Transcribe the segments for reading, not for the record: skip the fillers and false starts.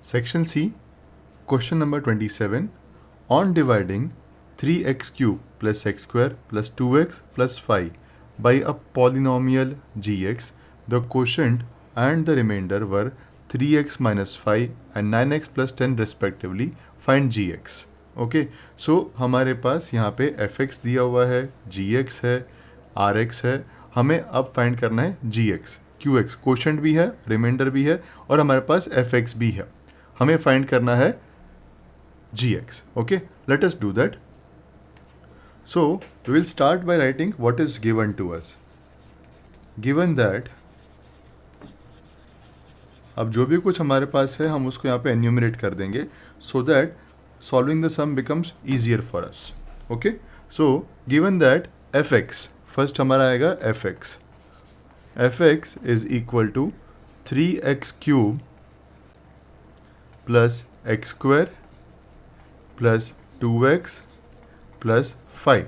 Section C, question number 27. On dividing 3x cube plus x square plus 2x plus 5 by a polynomial gx, the quotient and the remainder were 3x minus 5 and 9x plus 10 respectively. Find gx. Okay, सो हमारे पास यहाँ पे fx दिया हुआ है, gx है, rx है. हमें अब फाइंड करना है gx. qx क्वोशंट भी है, रिमाइंडर भी है और हमारे पास fx भी है. हमें फाइंड करना है gx. Okay, let us do that. So we will start by writing what is given to us. Given that, अब जो भी कुछ हमारे पास है हम उसको यहाँ पे एन्यूमरेट कर देंगे so that solving the sum becomes easier for us. Okay, so given that fx, first हमारा आएगा fx. fx is equal to 3x cube plus x square plus 2x plus 5.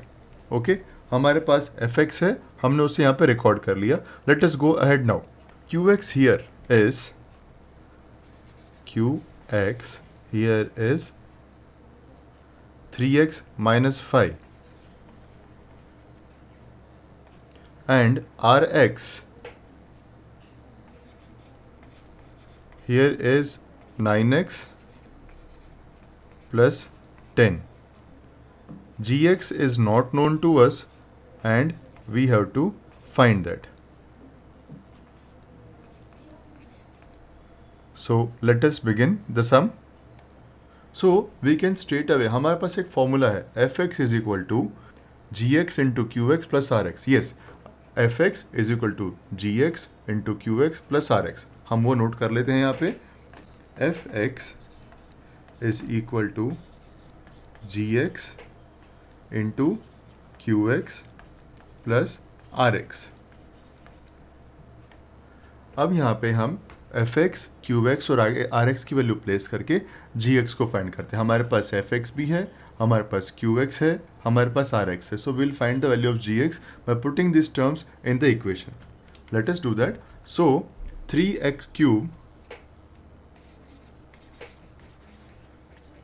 Okay, हमारे पास fx है, हमने उसे यहाँ पे रिकॉर्ड कर लिया. Late us go ahead now. qx here is 3x minus 5 and rx here is 9x plus 10. gx is not known to us and we have to find that. So let us begin the sum. So we can straight away, हमारे पास एक formula है fx is equal to gx into qx plus rx. Yes, fx is equal to gx into qx plus rx. हम वो note कर लेते हैं यहाँ पे. fx is equal to gx into qx plus rx. अब यहाँ पे हम fx, qx और rx की वैल्यू प्लेस करके gx को फाइंड करते हैं. हमारे पास fx भी है, हमारे पास qx है, हमारे पास rx है. So will find the value of gx by putting this terms in the equation. Late us do that. So 3x cube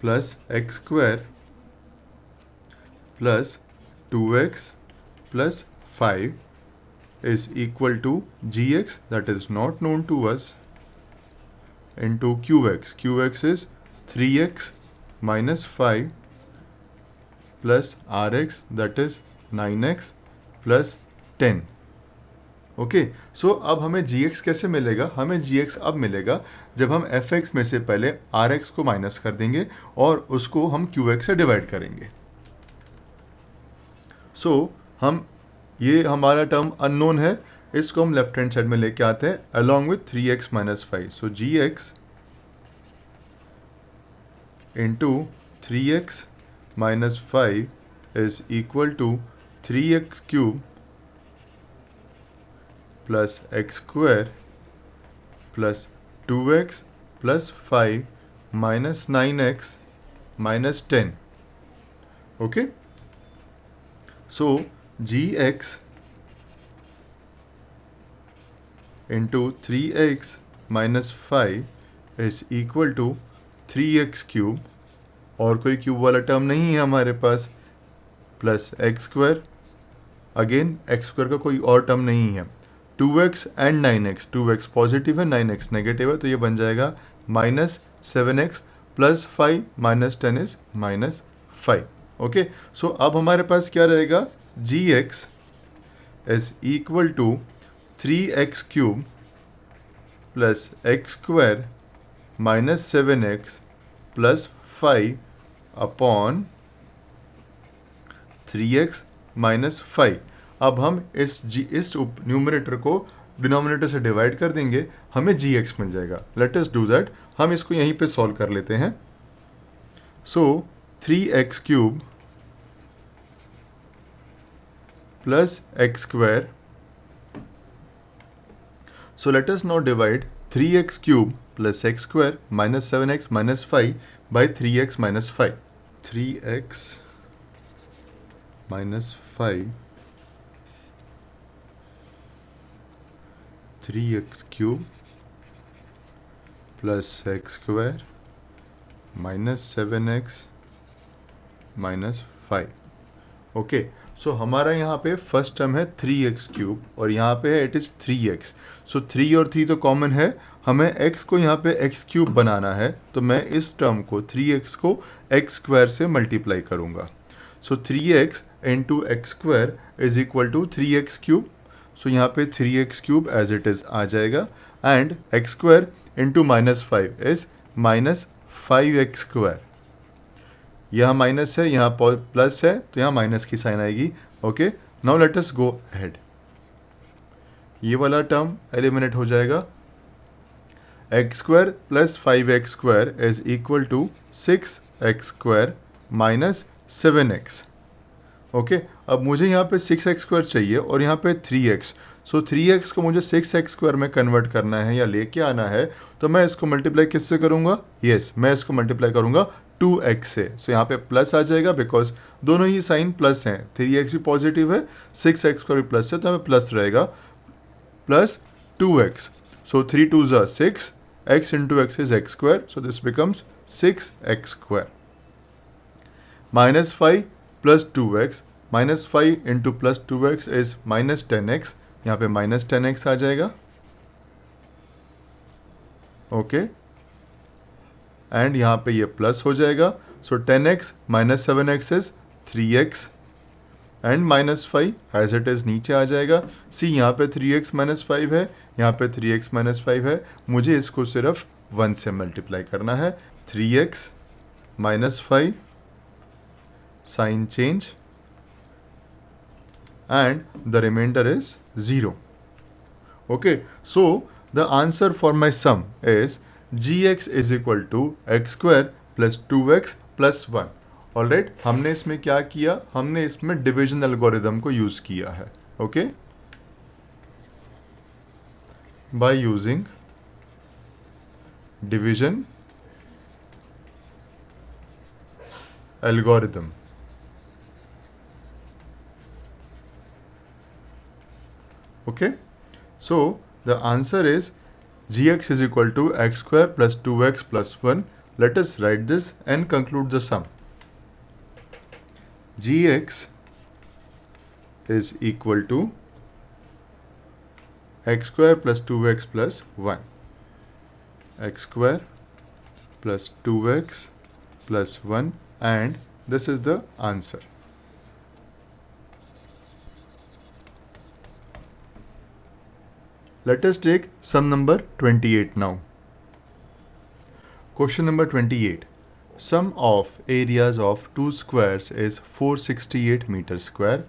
plus x square plus 2x plus 5 is equal to gx, that is not known to us, into qx. qx is 3x minus 5 plus rx, that is 9x plus 10. Okay, so अब हमें gx कैसे मिलेगा? हमें gx अब मिलेगा जब हम fx में से पहले rx को माइनस कर देंगे और उसको हम qx से डिवाइड करेंगे. सो हम ये हमारा टर्म अननोन है, इसको हम लेफ्ट हैंड साइड में लेके आते हैं along with 3x minus 5. So gx into 3x minus 5 is equal to 3x cube plus x square plus 2x plus 5 minus 9x minus 10. Okay, so gx into 3x minus 5 is equal to 3x cube, और कोई cube वाला term नहीं है हमारे पास, plus x square. Again x square का कोई और टर्म नहीं है. 2x and 9x, 2x positive है, 9x नेगेटिव है, तो ये बन जाएगा minus 7x plus 5 minus 10 is minus 5. Okay, so अब हमारे पास क्या रहेगा? gx is equal to 3x cube plus x square minus 7x plus 5 upon 3x minus 5. अब हम इस न्यूमरेटर को डिनोमिनेटर से डिवाइड कर देंगे, हमें gx मिल जाएगा. Let us do that. हम इसको यहीं पे सॉल्व कर लेते हैं. So 3x cube plus x square. So let us now divide 3x cube plus x square minus 7x minus 5 by 3x minus 5. 3x minus 5 3x cube plus x square -7x -5। Okay, so हमारा यहाँ पे first term है 3x³ और यहाँ पे है it is 3x। सो 3 और 3 तो कॉमन है, हमें x को यहाँ पे x³ बनाना है, तो मैं इस टर्म को 3x को x² से मल्टीप्लाई करूँगा। So 3x into x² is equal to 3x³। So यहाँ पे 3x³ एज इट इज़ आ जाएगा and x² into -5 is -5x²। यहाँ माइनस है, यहाँ प्लस है, तो यहाँ माइनस की साइन आएगी। Okay, now let us go ahead. ये वाला टर्म एलिमिनेट हो जाएगा। x² plus 5x² is equal to 6x² minus 7x। Okay, अब मुझे यहाँ पे 6x² चाहिए और यहाँ पे 3x। सो 3x को मुझे 6x² में कन्वर्ट करना है या लेके आना है, तो मैं इसको मल्टीप्लाई किससे करूँगा? यस, मैं इसको मल्टीप्लाई करूँगा 2x से। सो यहाँ पे प्लस आ जाएगा बिकॉज दोनों ही साइन प्लस हैं। 3x भी पॉजिटिव है, 6x² भी प्लस है, तो हमें प्लस रहेगा plus 2x। So 3 2s are 6, x into x is x², so this becomes 6x²। -5 plus 2x, -5 into plus 2x is -10x, यहाँ पे -10x आ जाएगा। ओके, एंड यहाँ पे ये प्लस हो जाएगा। So 10x minus 7x is 3x and -5 as it is नीचे आ जाएगा। सी यहाँ पे 3x माइनस 5 है, यहाँ पे 3x माइनस 5 है, मुझे इसको सिर्फ 1 से मल्टीप्लाई करना है। 3x minus 5 sign change and the remainder is 0. Okay, so the answer for my sum is gx is equal to x² plus 2x plus 1. Alright, हमने इसमें क्या किया? हमने इसमें डिविजन एल्गोरिदम को यूज किया है। Okay, by using division algorithm. Okay, so the answer is gx is equal to x² plus 2x plus 1. Let us write this and conclude the sum. Gx is equal to x² plus 2x plus 1. x² plus 2x plus 1, and this is the answer. Let us take sum number 28 now. Question number 28. Sum of areas of two squares is 468 meters square.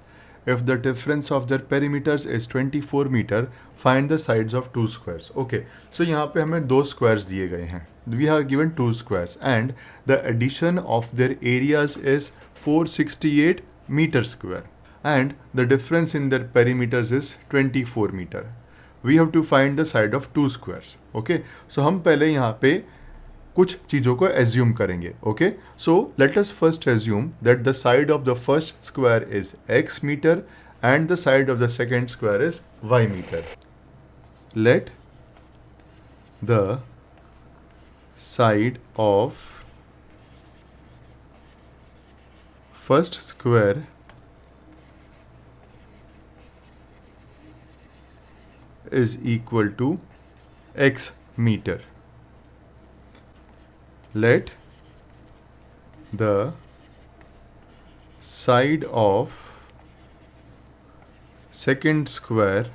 If the difference of their perimeters is 24 meter, find the sides of two squares. Okay, so यहाँ पे हमें दो squares दिए गए हैं. We have given two squares and the addition of their areas is 468 meter square and the difference in their perimeters is 24 meter. We have to find the side of two squares. Okay, so हम पहले यहाँ पे कुछ चीज़ों को assume करेंगे. Okay, so let us first assume that the side of the first square is x meter and the side of the second square is y meter. Let the side of first square is equal to x meter. Let the side of second square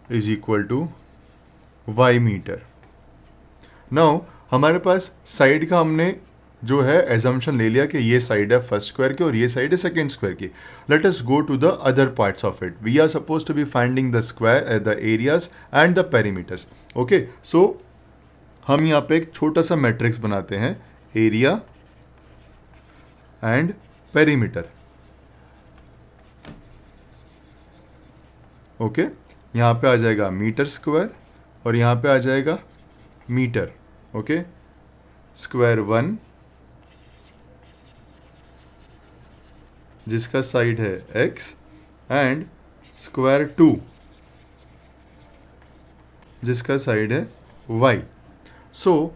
is equal to y meter. Now हमारे पास side का हमने जो है assumption ले लिया कि ये side है फर्स्ट स्क्वायर की और ये साइड है सेकेंड स्क्वायर की. Let us go to the other parts of it. We are suppose to be finding the square the areas and the perimeters. Okay, so हम यहाँ पे एक छोटा सा मैट्रिक्स बनाते हैं, एरिया एंड पेरीमीटर. ओके, यहाँ पे आ जाएगा मीटर स्क्वायर और यहाँ पे आ जाएगा मीटर. ओके, स्क्वायर 1 जिसका साइड है x एंड स्क्वायर 2 जिसका साइड है y. So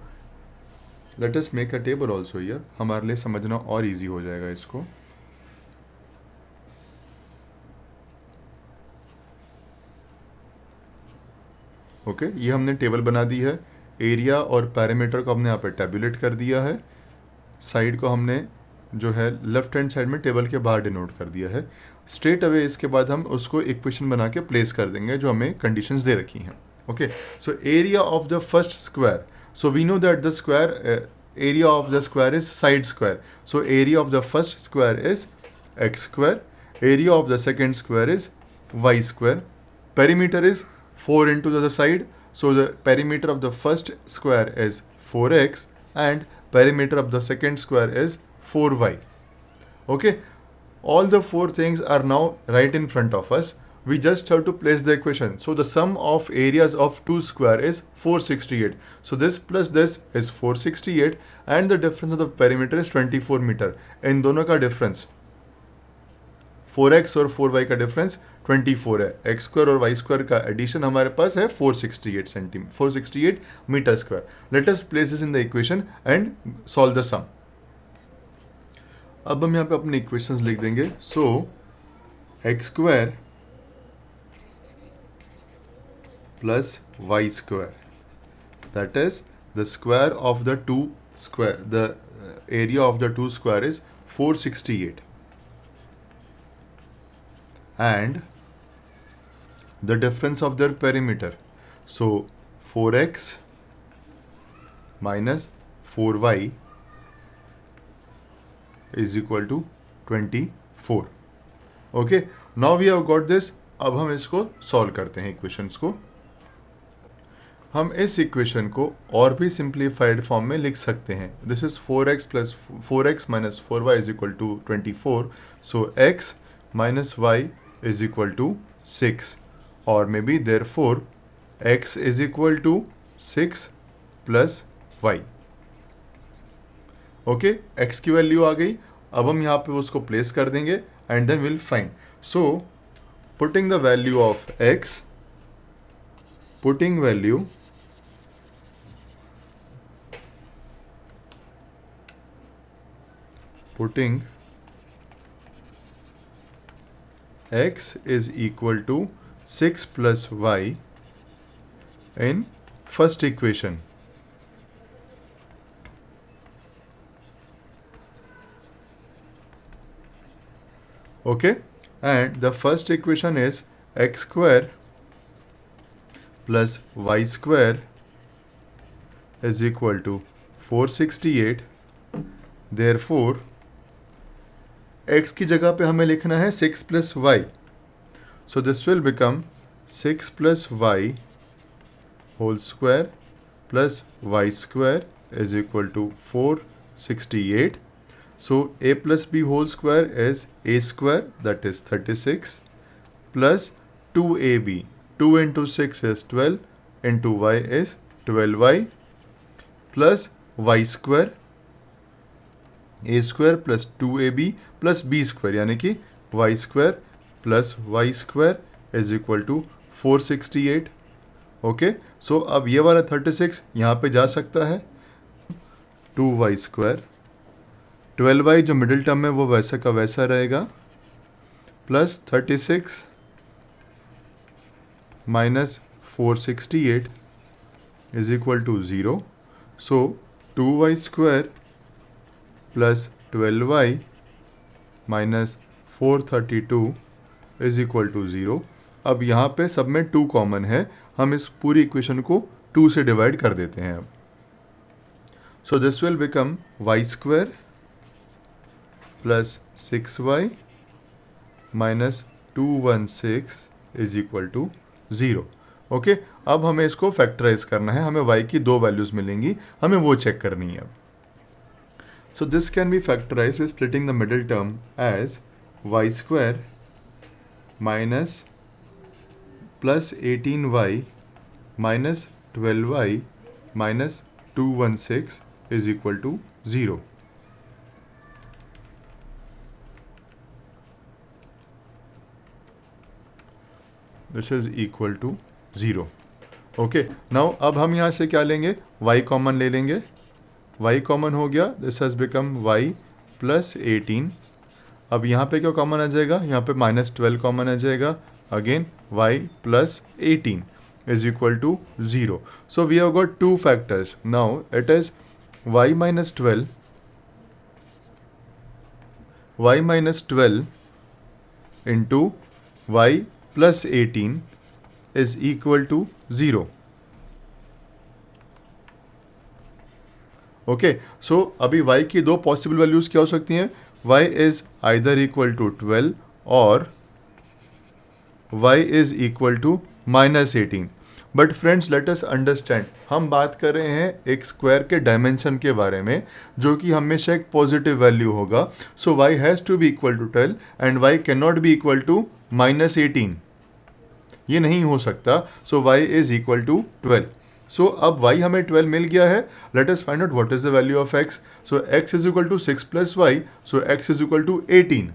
let us make a table also here, हमारे लिए समझना और easy हो जाएगा इसको. ओके ये हमने टेबल बना दी है. एरिया और पैरामीटर को हमने यहाँ पे टैबुलेट कर दिया है. साइड को हमने जो है लेफ्ट हैंड साइड में टेबल के बाहर डिनोट कर दिया है. स्ट्रेट अवे इसके बाद हम उसको इक्वेशन बना के प्लेस कर देंगे जो हमें कंडीशंस दे रखी हैं. Okay so area of the first square, so we know that the square area of the square is side square, so area of the first square is x square, area of the second square is y square, perimeter is 4 into the side, so the perimeter of the first square is 4x and perimeter of the second square is 4y. Okay, all the four things are now right in front of us. We just have to place the equation. So the sum of areas of two square is 468. So this plus this is 468 and the difference of the perimeter is 24 meter. इन दोनों का difference 4x और 4y का difference 24 है. x square और y square का addition हमारे पास है 468 meter square. Let us place this in the equation and solve the sum. अब हम यहाँ पे अपने equations लिख देंगे. So x square plus y square, that is the square of the two square, the area of the two square is 468 and the difference of their perimeter, so 4x minus 4y is equal to 24. Okay, now we have got this. अब हम इसको solve करते हैं equations को. हम इस equation को और भी सिंप्लीफाइड फॉर्म में लिख सकते हैं. This is 4x minus 4y is equal to 24. So x minus y is equal to 6 और maybe therefore x is equal to 6 plus y. Okay x की वैल्यू आ गई. अब हम यहाँ पे उसको प्लेस कर देंगे and then will find. So putting the value of x, putting value putting x is equal to 6 plus y in first equation. Okay, and the first equation is x square plus y square is equal to 468. Therefore x की जगह पे हमें लिखना है 6 plus y. So this will become 6 plus y whole square plus y square is equal to 468. So a plus b whole square is a square, that is 36 plus 2ab. 2 into 6 is 12 into y is 12y plus y square, a square plus 2ab plus b square यानी कि y square plus y square is equal to 468. Okay so अब ये वाला 36 यहाँ पे जा सकता है. 2y square, 12y जो मिडिल टर्म है वो वैसा का वैसा रहेगा plus 36 minus 468 is equal to 0. So 2y square plus 12y minus 432 is equal to 0. अब यहाँ पे सब में 2 कॉमन है. हम इस पूरी इक्वेशन को 2 से डिवाइड कर देते हैं अब. So this will become y square plus 6y minus 216 is equal to 0. Okay अब हमें इसको फैक्टराइज करना है. हमें y की 2 वैल्यूज मिलेंगी, हमें वो चेक करनी है. So this can be factorise with splitting the middle term as y square minus plus 18y minus 12y minus 216 is equal to 0. This is equal to 0. Okay, now अब हम यहाँ से क्या लेंगे, y कॉमन ले लेंगे, y कॉमन हो गया, this has become y plus 18. अब यहाँ पे क्या कॉमन आ जाएगा, यहाँ पे -12 कॉमन आ जाएगा, again y plus 18 is equal to 0. So we have got two factors. Now it is y minus 12 into y plus 18 is equal to 0. Okay, सो अभी y की दो पॉसिबल वैल्यूज क्या हो सकती हैं, y is either equal to 12 और y is equal to -18. But friends let us understand, हम बात कर रहे हैं एक स्क्वायर के डायमेंशन के बारे में जो कि हमेशा एक पॉजिटिव वैल्यू होगा. So y has to be equal to 12 and y can not be equal to -18. ये नहीं हो सकता. So y is equal to 12. So अब y हमें 12 मिल गया है. Let us find out what is the value of x. So x is equal to 6 plus y, so x is equal to 18.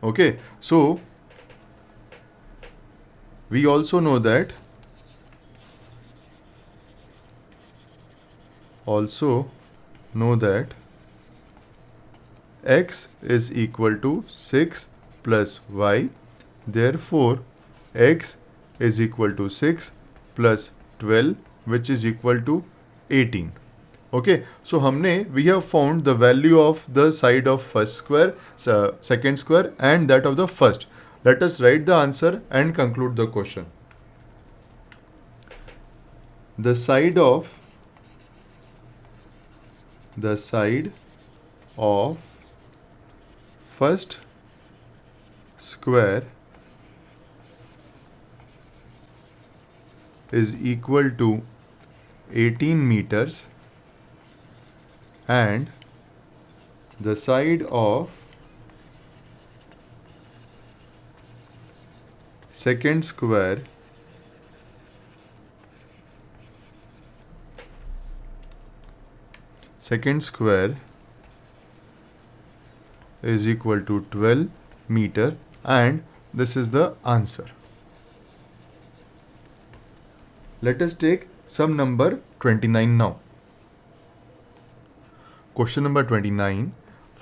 Okay, so we also know that x is equal to 6 plus y, therefore x is equal to 6 plus 12 which is equal to 18. Okay, so हमने we have found the value of the side of first square, second square and that of the first. Let us write the answer and conclude the question. The side of first square is equal to 18 meters and the side of second square is equal to 12 meter and this is the answer. Let us take sum number 29 now. Question number 29.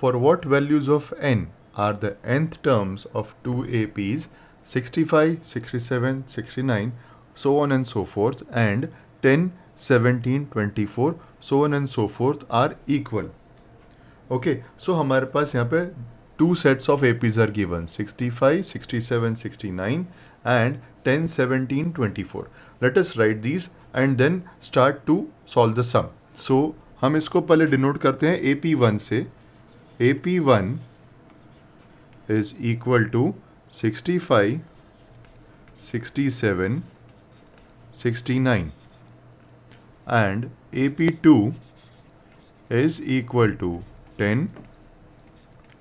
For what values of n are the nth terms of two APs 65, 67, 69, so on and so forth and 10, 17, 24, so on and so forth are equal? Okay, so हमारे पास यहाँ पे two sets of APs are given 65, 67, 69 and 10, 17, 24. Let us write these and then start to solve the sum. So हम इसको पहले denote करते हैं AP1 से. AP1 is equal to 65, 67, 69 and AP2 is equal to 10,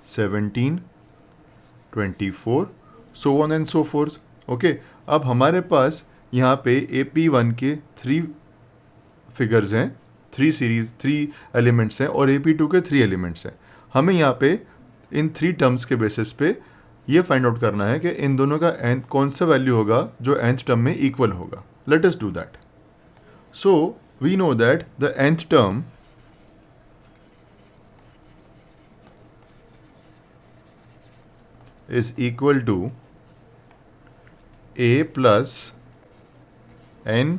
17, 24, so on and so forth. Okay, अब हमारे पास यहाँ पे AP1 के 3 फिगर्स हैं, 3 एलिमेंट्स हैं और AP2 के 3 एलिमेंट्स हैं. हमें यहाँ पे इन 3 टर्म्स के बेसिस पे ये फाइंड आउट करना है कि इन दोनों का nth कौन सा वैल्यू होगा जो nth टर्म में इक्वल होगा. Let us do that. So we know that the nth term is equal to a plus n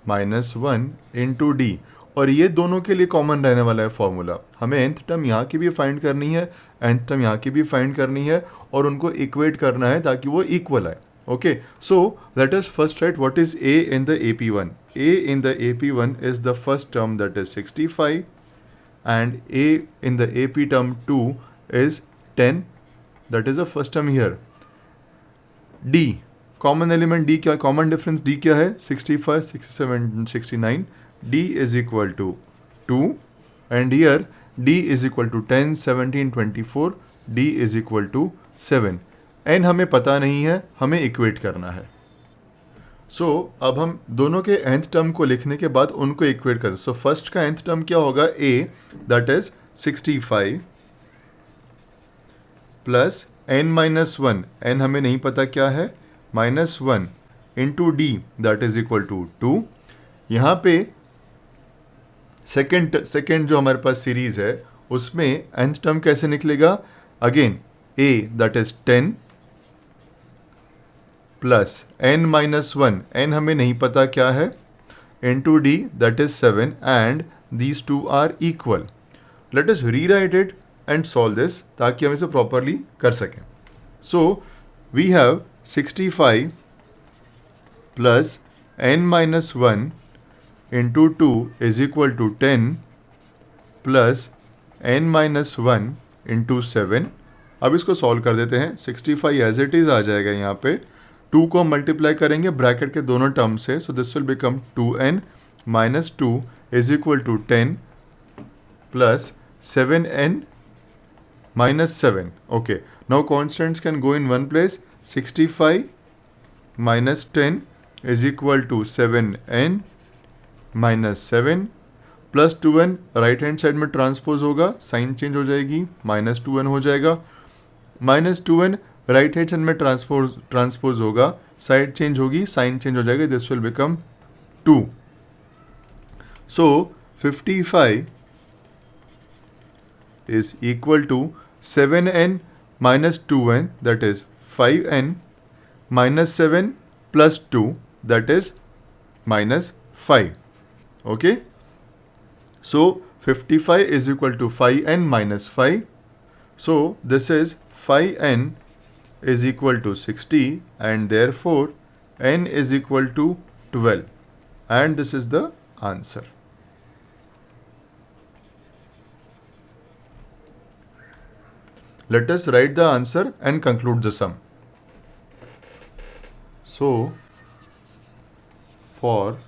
minus 1 into d. और ये दोनों के लिए कॉमन रहने वाला है फॉर्मूला. हमें nth टर्म यहाँ की भी फाइंड करनी है, nth टर्म यहाँ की भी फाइंड करनी है और उनको इक्वेट करना है ताकि वो इक्वल आए. Okay, so let us first right what is a in the AP1. a in the AP1 is the first term, that is 65, and a in the AP term 2 is 10, that is the first term here. d, common element d क्या, common difference d क्या है, 65, 67, 69. d is equal to 2 and here d is equal to 10, 17, 24, d is equal to 7. n हमें पता नहीं है, हमें equate करना है. सो अब हम दोनों के nth टर्म को लिखने के बाद उनको इक्वेट करते. सो फर्स्ट का nth टर्म क्या होगा, a, that is 65 plus n minus 1, n हमें नहीं पता क्या है, minus 1 into D that is equal to 2। यहाँ पे सेकेंड जो हमारे पास सीरीज है उसमें nth टर्म कैसे निकलेगा? Again a that is 10 plus n minus 1, n हमें नहीं पता क्या है, into d that is 7 and these two are equal. Let us rewrite it and solve this ताकि हम इसे properly कर सकें. So we have 65 plus n minus 1 into 2 is equal to 10 plus n minus 1 into 7. अब इसको solve कर देते हैं. 65 एज इट इज आ जाएगा यहाँ पे. 2 को मल्टीप्लाई करेंगे ब्रैकेट के दोनों टर्म से, so this will become 2n minus 2 is equal to 10 plus 7n minus 7. Okay, now constants can go in one place. 65 minus 10 is equal to 7n minus 7 plus 2n right hand side में transpose होगा, sign change हो जाएगी, minus 2n हो जाएगा. Minus 2n right hand side में transpose होगा, side change होगी, sign change हो जाएगा, this will become 2. So 55 is equal to 7n minus 2n that is 5n minus 7 plus 2 that is minus 5. Okay. So 55 is equal to 5n minus 5. So this is 5n is equal to 60 and therefore n is equal to 12 and this is the answer. Let us write the answer and conclude the sum. So, for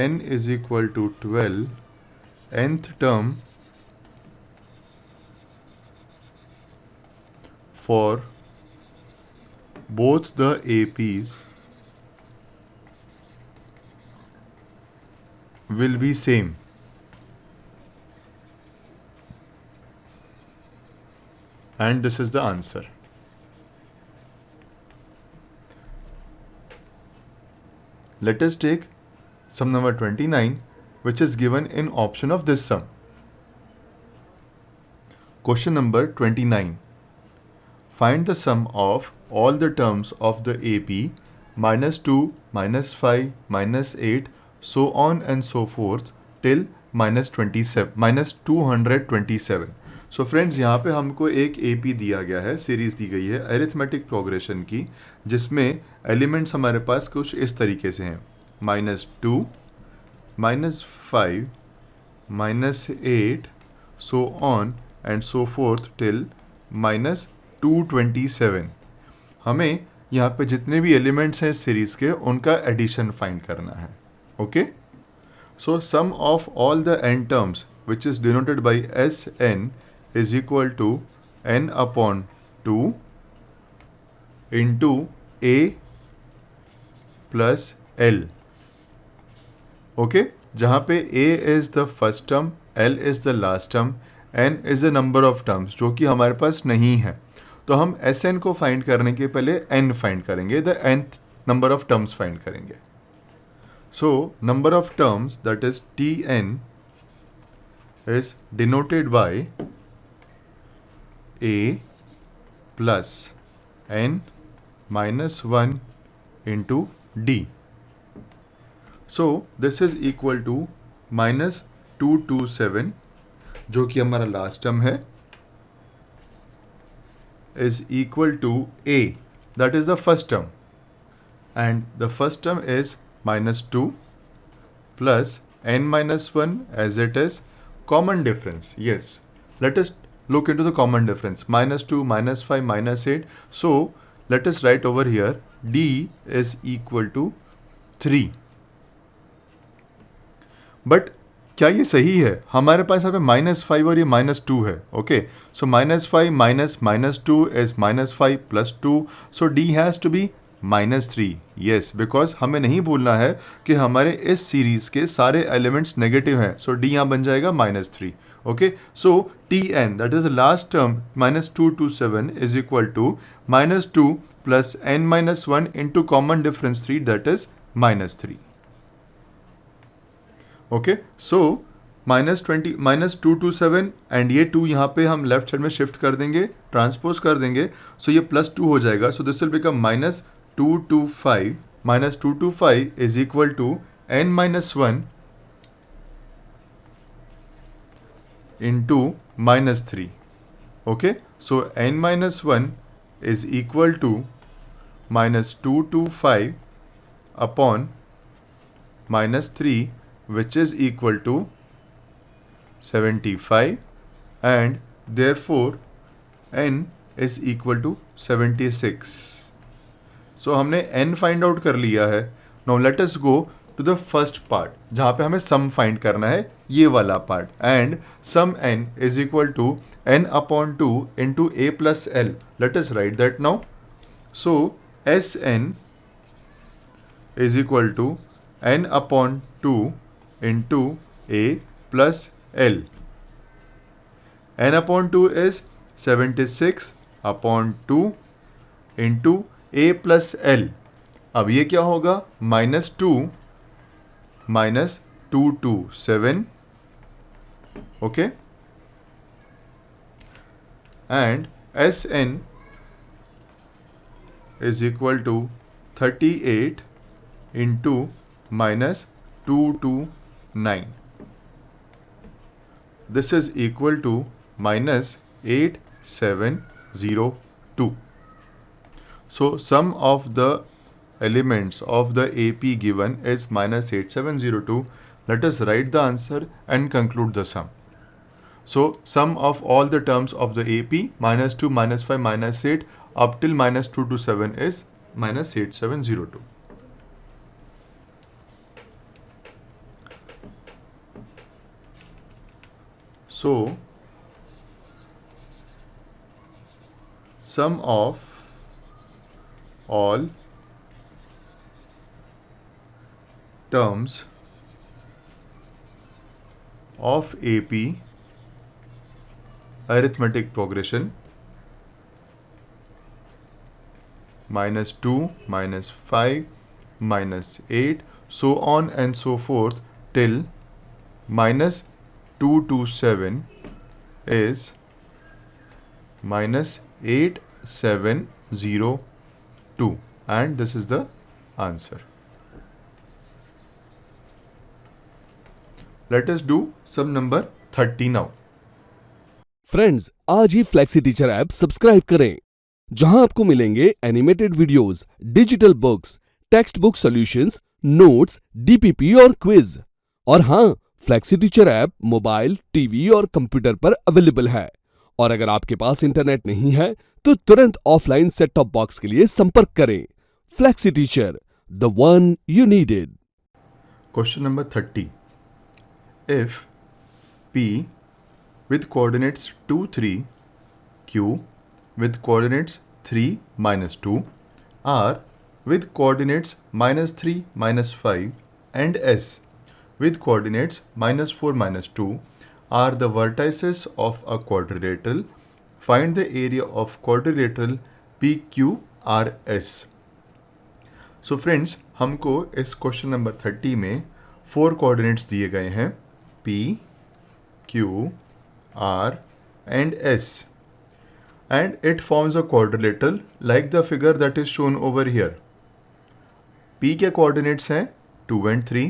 n is equal to 12, nth term for both the APs will be same. And this is the answer. Let us take sum number 29, which is given in option of this sum. Question number 29. Find the sum of all the terms of the AP minus 2, minus 5, minus 8, so on and so forth till minus 227. So friends, यहाँ पे हमको एक AP दिया गया है, series दी गई है arithmetic progression की, जिसमें एलिमेंट्स हमारे पास कुछ इस तरीके से हैं. Minus 2, minus 5, minus 8, so on and so fourth till minus 227. हमें यहाँ पे जितने भी एलिमेंट्स हैं इस सीरीज़ के, उनका एडिशन फाइंड करना है. Okay. So sum of all the n terms which is denoted by Sn is equal to n upon 2 into a plus l. Okay, जहाँ पे a is the first term, l is the last term, n is the number of terms जो कि हमारे पास नहीं है. तो हम Sn को फाइंड करने के पहले n फाइंड करेंगे, the nth number of terms find करेंगे. So number of terms that is Tn is denoted by a plus n minus 1 into d. So this is equal to minus 227 जो कि हमारा last term है, is equal to a, that is the first term, and the first term is minus 2 plus n minus 1 as it is. Common difference, yes, let us look into the common difference. Minus 2, minus 5, minus 8. So let us write over here d is equal to 3. But क्या ये सही है? हमारे पास यहाँ पे minus 5 और ये minus 2 है. Okay, so minus 5 minus minus 2 is minus 5 plus 2. So d has to be minus 3. Yes, because हमें नहीं भूलना है कि हमारे इस सीरीज़ के सारे एलिमेंट्स नेगेटिव हैं. सो d यहाँ बन जाएगा minus 3. Okay, so Tn, that is the last term, minus 227 is equal to minus 2 plus n minus 1 into common difference 3, that is minus 3. Okay, so -227 and ये 2 यहाँ पे हम लेफ्ट साइड में shift कर देंगे, ट्रांसपोज कर देंगे, सो ये +2 हो जाएगा. So this will become -225. -225 is equal to n minus 1 into -3. Okay, so n minus 1 is equal to -225 upon -3, which is equal to 75, and therefore n is equal to 76. So हमने n find out कर लिया है. Now let us go to the first part, जहाँ पे हमें sum find करना है, ये वाला part. And sum n is equal to n upon 2 into a plus l. Let us write that now. So Sn is equal to n upon 2 into a plus l. N upon 2 is 76 upon 2 into a plus l. अब ये क्या होगा? -2 -227. Okay, and Sn is equal to 38 into -229. This is equal to -8702. So sum of the elements of the AP given is -8702. Let us write the answer and conclude the sum. So sum of all the terms of the AP -2, -5, -8 up till -227 is -8702. So sum of all terms of AP arithmetic progression -2, -5, -8, so on and so forth till -227 is -8702, and this is the answer. Let us do sum number 30 now. Friends, आज ही flexi teacher app subscribe करें, जहां आपको मिलेंगे animated videos, digital books, text book solutions, notes, DPP और quiz. और हाँ, flexi teacher app mobile, TV और computer पर अवेलेबल है. और अगर आपके पास इंटरनेट नहीं है तो तुरंत ऑफलाइन सेट टॉप बॉक्स के लिए संपर्क करें. Flexi teacher, the one you needed. Question number 30. If P with coordinates 2, 3, Q with coordinates 3, -2, R with coordinates -3, -5, and S with coordinates -4, -2 are the vertices of a quadrilateral, find the area of quadrilateral PQRS. So friends, हमको इस question number 30 में 4 coordinates दिए गए हैं, P, Q, R and S, and it forms a quadrilateral like the figure that is shown over here. P के coordinates हैं 2 and 3,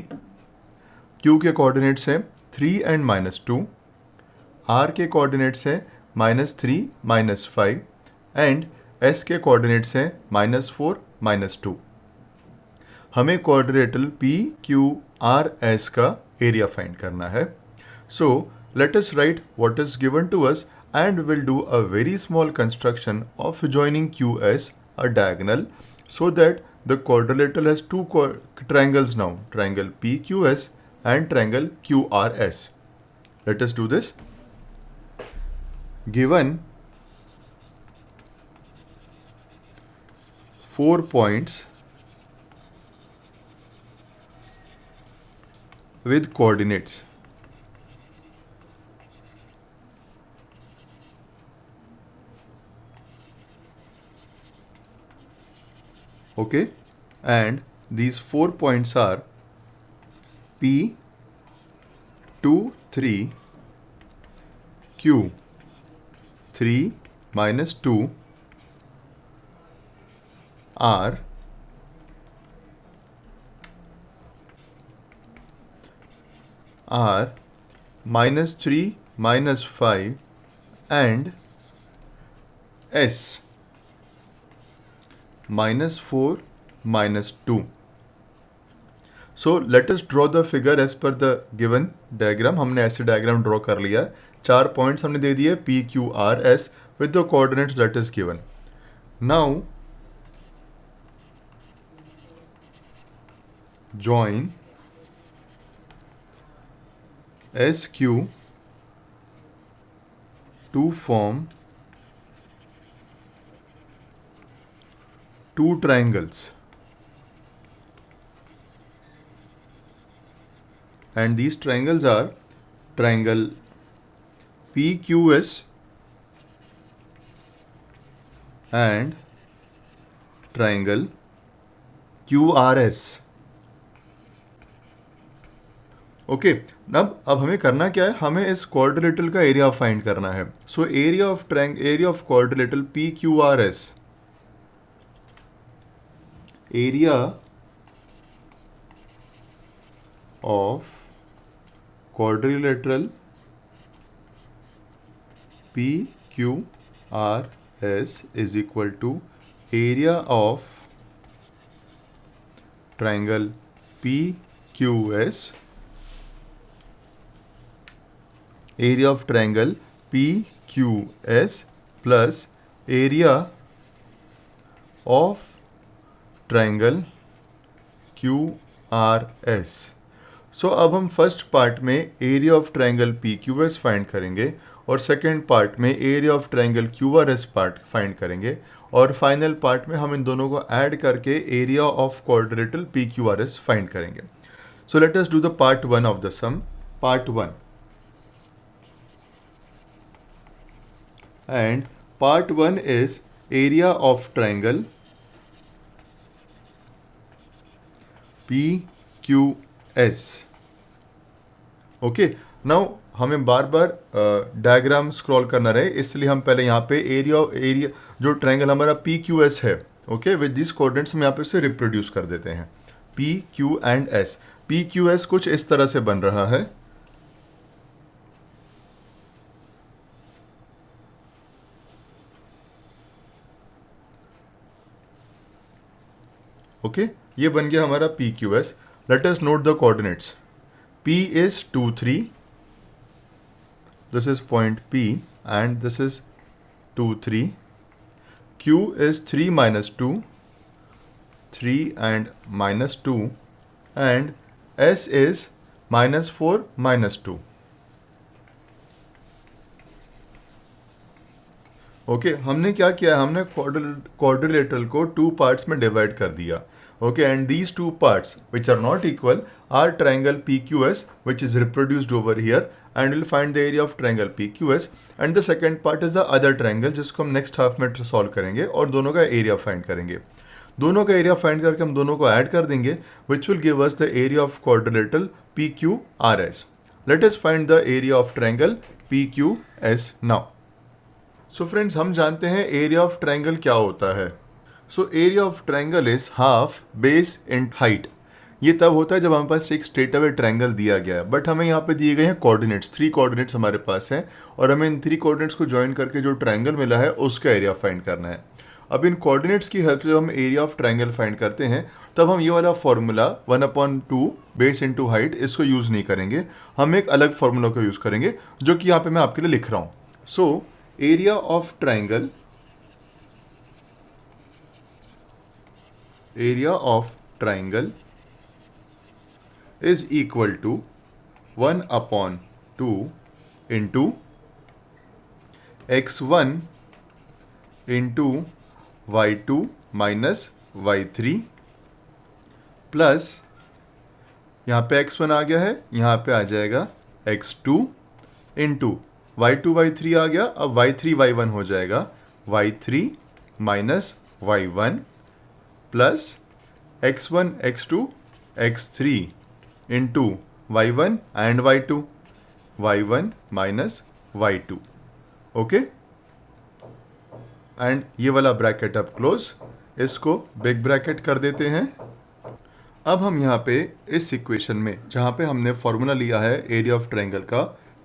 Q के coordinates हैं 3 and -2, R के कोऑर्डिनेट्स हैं -3, -5 and S के कोऑर्डिनेट्स हैं -4, -2. हमें क्वाड्रिलेटरल PQRS का एरिया फाइंड करना है. So let us write what is given to us and we'll do a very small construction of joining QS a diagonal so that the quadrilateral has two triangles now, triangle PQS and triangle QRS. Let us do this. Given 4 points with coordinates Okay, and these 4 points are P, 2, 3, Q, 3 minus 2, R, minus 3 minus 5, and S, minus 4 minus 2. So let us draw the figure as per the given diagram. हमने ऐसे diagram draw कर लिया है. 4 points हमने दे दिए P, Q, R, S with the coordinates that is given. Now join SQ to form two triangles, and these triangles are triangle PQS and triangle QRS. Okay, अब हमें करना क्या है, हमें इस क्वाड्रिलेटरल का एरिया फाइंड करना है. सो area of quadrilateral PQRS, area of quadrilateral PQRS is equal to area of triangle PQS, area of triangle PQS plus area of triangle QRS. सो अब हम फर्स्ट पार्ट में area of triangle PQS find करेंगे और second part में area of triangle QRS part find करेंगे और final part में हम इन दोनों को ऐड करके area of quadrilateral PQRS find करेंगे. So let us do the part 1 of the sum. Part 1 and part 1 is area of triangle PQS. Okay, now हमें बार बार डायग्राम स्क्रॉल करना रहे, इसलिए हम पहले यहाँ पे एरिया जो ट्रायंगल हमारा PQS है, ओके, विद दिस कोऑर्डिनेट्स हम यहाँ पे से रिप्रोड्यूस कर देते हैं. PQ and S. PQS कुछ इस तरह से बन रहा है. ओके, ये बन गया हमारा PQS. Let us note the coordinates. P is 2, 3. This is point P and this is 2, 3. Q is 3 minus 2, 3 and minus 2, and S is minus 4 minus 2. Okay, हमने क्या किया, हमने क्वाड्रिलेटरल को 2 पार्ट्स में डिवाइड कर दिया. Okay, and these two parts which are not equal are triangle PQS, which is reproduced over here, and we'll find the area of triangle PQS. And the second part is the other triangle, जिसको हम next half में solve करेंगे और दोनों का area find करेंगे. दोनों का area find करके हम दोनों को add कर देंगे, which will give us the area of quadrilateral PQRS. Let us find the area of triangle PQS now. So friends, हम जानते हैं area of triangle क्या होता है. सो area of triangle is half base in height. ये तब होता है जब हमारे पास एक स्ट्रेट अवे ट्रायंगल दिया गया है, बट हमें यहाँ पे दिए गए हैं कोऑर्डिनेट्स. 3 कोऑर्डिनेट्स हमारे पास हैं और हमें इन 3 कोऑर्डिनेट्स को ज्वाइन करके जो ट्रायंगल मिला है उसका एरिया फाइंड करना है. अब इन कोऑर्डिनेट्स की हेल्प से जब हम एरिया ऑफ ट्रायंगल फाइंड करते हैं तब हम ये वाला फॉर्मूला 1/2 बेस इंटू हाइट इसको यूज़ नहीं करेंगे. हम एक अलग फार्मूला को यूज़ करेंगे जो कि यहाँ पे मैं आपके लिए लिख रहा हूँ. सो area of triangle, area of triangle is equal to 1/2 into x1 into y2 minus y3 plus यहाँ पे x1 आ गया है, यहाँ पे आ जाएगा x2 इंटू y2 y3 आ गया, अब y3 y1 हो जाएगा y3 minus y1 plus x1 x2 x3 into y1 and y2, y1 minus y2. Okay, and ये वाला ब्रैकेट अब क्लोज, इसको बिग ब्रैकेट कर देते हैं. अब हम यहाँ पे इस इक्वेशन में जहाँ पे हमने फॉर्मूला लिया है एरिया ऑफ ट्रायंगल का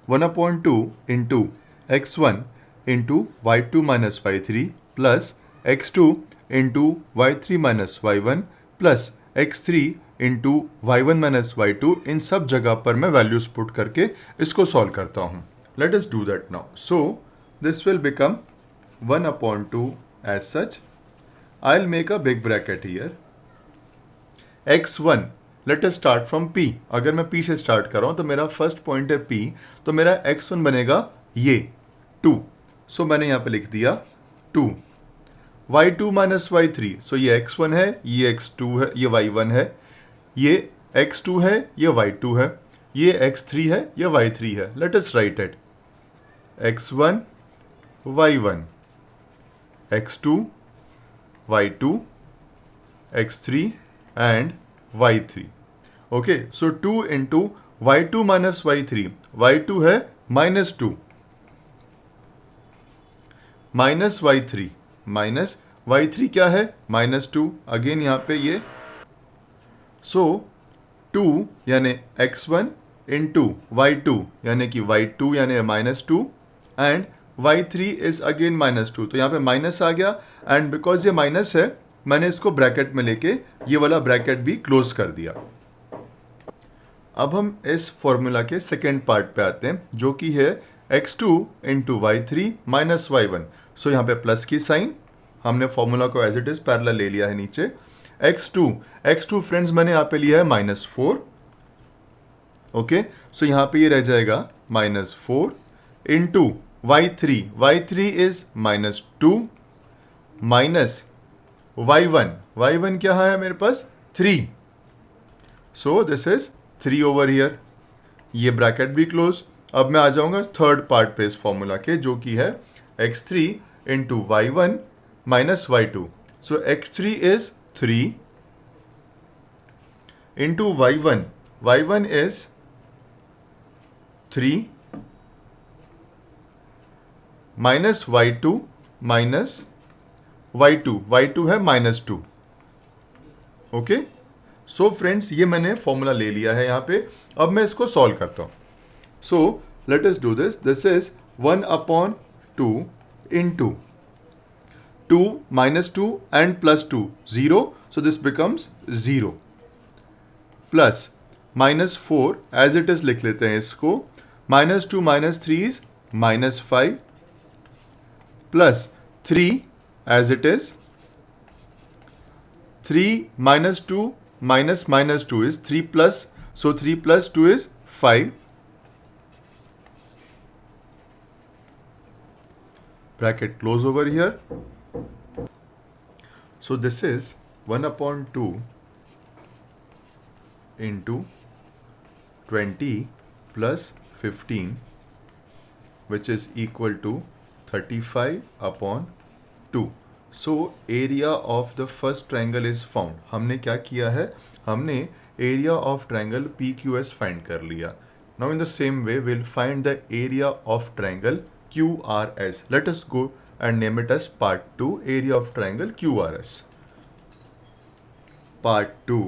1/2 into x1 into y2 minus y3 plus x2 into y3 minus y1 plus x3 into y1 minus y2, इन सब जगह पर मैं वैल्यूज पुट करके इसको सॉल्व करता हूँ. Let us do that now. So this will become 1/2 as such. I will make a big bracket here. x1, let us start from p. अगर मैं p से स्टार्ट कर रहा हूं तो मेरा फर्स्ट पॉइंट है p, तो मेरा x1 बनेगा ये 2. सो मैंने यहां पे लिख दिया 2. y2 माइनस y3, सो ये x1 है, ये x2 है, ये y1 है, ये x2 है, ये y2 है, ये x3 है, ये y3 है. Let us write it. x1 y1, x2 y2, x3 and y3. Okay, so 2 into y2 minus y3. y2 है -2 माइनस y3 माइनस y3 क्या है -2. अगेन यहाँ पे ये, सो 2 यानी x1 इंटू y2 यानी कि y2 यानी -2 एंड y3 इज अगेन -2. तो यहाँ पे माइनस आ गया, एंड बिकॉज ये माइनस है मैंने इसको ब्रैकेट में लेके ये वाला ब्रैकेट भी क्लोज कर दिया. अब हम इस फॉर्मूला के सेकेंड पार्ट पे आते हैं, जो कि है x2 into y3 minus y1. सो यहाँ पे प्लस की साइन, हमने फॉर्मूला को एज इट इज पैरेलल ले लिया है नीचे. x2 फ्रेंड्स मैंने यहाँ पे लिया है -4. ओके, सो यहाँ पे ये रह जाएगा -4 into y3 is -2 minus y1 क्या है मेरे पास 3. सो दिस इज 3 ओवर हियर. ये ब्रैकेट भी क्लोज. अब मैं आ जाऊंगा थर्ड पार्ट पे इस फॉर्मूला के, जो कि है x3 into y1 minus y2. So x3 is 3 into y1 is 3 minus y2 minus y2 है -2. ओके, सो फ्रेंड्स ये मैंने फॉर्मूला ले लिया है यहाँ पे. अब मैं इसको सॉल्व करता हूँ. So let us do this. This is 1/2 into 2 -2 and +2 0, so this becomes 0 plus -4 as it is लिख लेते हैं इसको. -2 -3 is -5 plus 3 as it is. 3 minus 2 minus -2 is 3 plus, so 3 plus 2 is 5. Bracket close over here. So this is 1/2 into 20 plus 15, which is equal to 35/2. So area of the first triangle is found. हमने क्या किया है, हमने area of triangle PQS find कर लिया. Now in the same way we'll find the area of triangle QRS. Let us go and name it as part 2, area of triangle QRS. Part 2,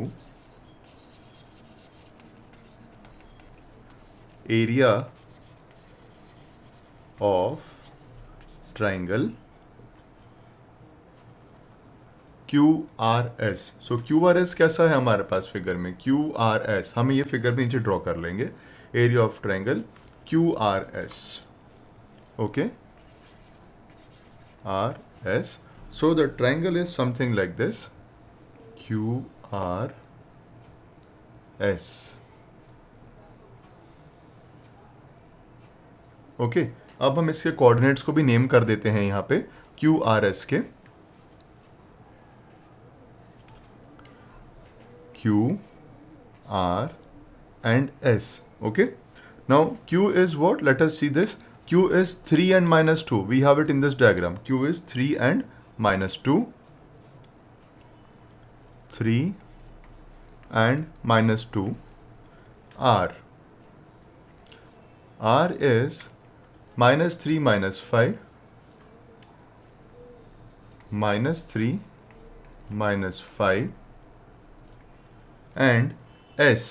area of triangle QRS. So QRS कैसा है हमारे पास figure में, QRS हम ये figure में नीचे draw कर लेंगे. Area of triangle QRS. Okay, RS. So the triangle is something like this, QRS. Okay, अब हम इसके कोऑर्डिनेट्स को भी नेम कर देते हैं यहाँ पे QRS के. Q, R and S. Okay. Now Q is what? Let us see this. Q is 3 and -2. We have it in this diagram. Q is 3 and -2. 3 and minus 2. R is minus 3 minus 5 minus 3 minus 5 and S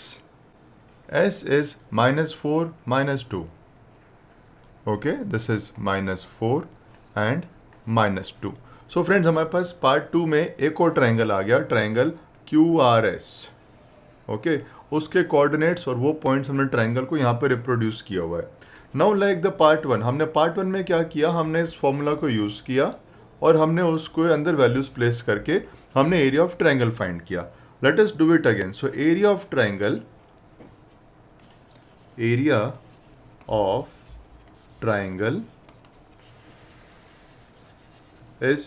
is minus 4 minus 2. Okay, this is minus 4 and minus 2. So friends हमारे पास part 2 में एक और triangle आ गया, triangle QRS. Okay, उसके coordinates और वो points हमने triangle को यहाँ पे रिप्रोड्यूस किया हुआ है. नाउ लाइक द पार्ट 1, हमने पार्ट 1 में क्या किया, हमने इस फॉर्मूला को यूज़ किया और हमने उसको अंदर वैल्यूज प्लेस करके हमने एरिया ऑफ ट्रायंगल फाइंड किया. Late us do it again. So area of triangle is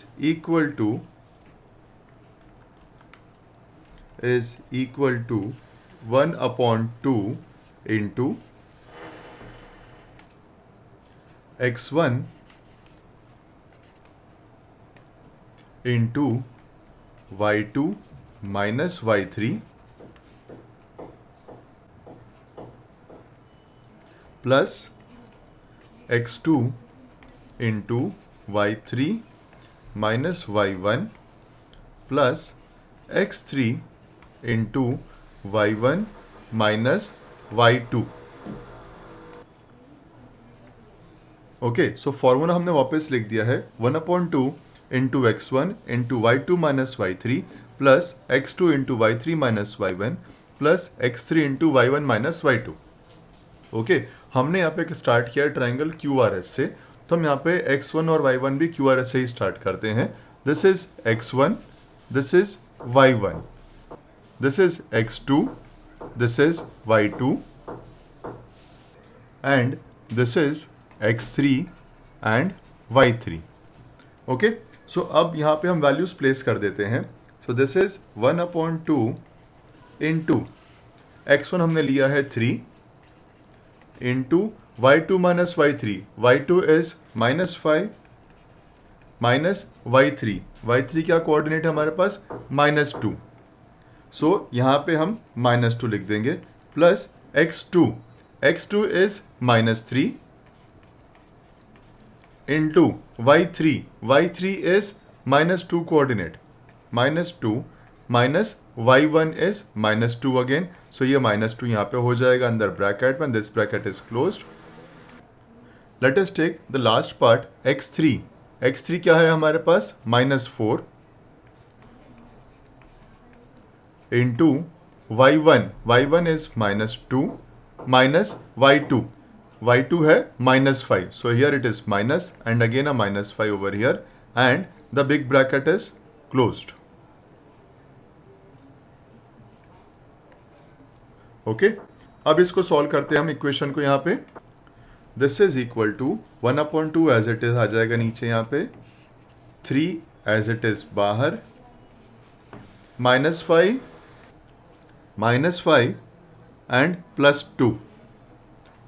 equal to 1 upon 2 into x1 into y2 minus y3 plus x2 into y3 minus y1 plus x3 into y1 minus y2. Okay, so formula हमने वापस लिख दिया है 1/2 into x1 into y2 minus y3 plus x2 into y3 minus y1 plus x3 into y1 minus y2. Okay, हमने यहाँ पे start किया triangle QRS से, तो हम यहाँ पे x1 और y1 भी QRS से ही स्टार्ट करते हैं. This is x1, this is y1, this is x2, this is y2 and this is x3 and y3. Okay, so अब यहाँ पे हम वैल्यूज प्लेस कर देते हैं. सो दिस इज 1/2 इंटू x1 हमने लिया है 3 into y2 minus y3, y2 is minus 5 minus y3, y3 क्या कोऑर्डिनेट है हमारे पास, माइनस 2. सो यहाँ पे हम माइनस 2 लिख देंगे plus x2, x2 is minus 3 into y3, y3 is minus 2 coordinate, minus 2 minus y1 is minus 2 again. So ये माइनस 2 यहाँ पे हो जाएगा अंदर ब्रैकेट में, this bracket is closed. Let us take the last part x3. x3 क्या है हमारे पास, minus 4 into y1, y1 is minus 2 minus y2, y2 है minus 5. So here it is minus and again a minus 5 over here and the big bracket is closed. Okay, अब इसको solve करते हैं हम इक्वेशन को. यहाँ पे this is equal to 1/2 as it is आ जाएगा नीचे, यहाँ पे 3 एज इट इज बाहर, minus 5 and plus 2.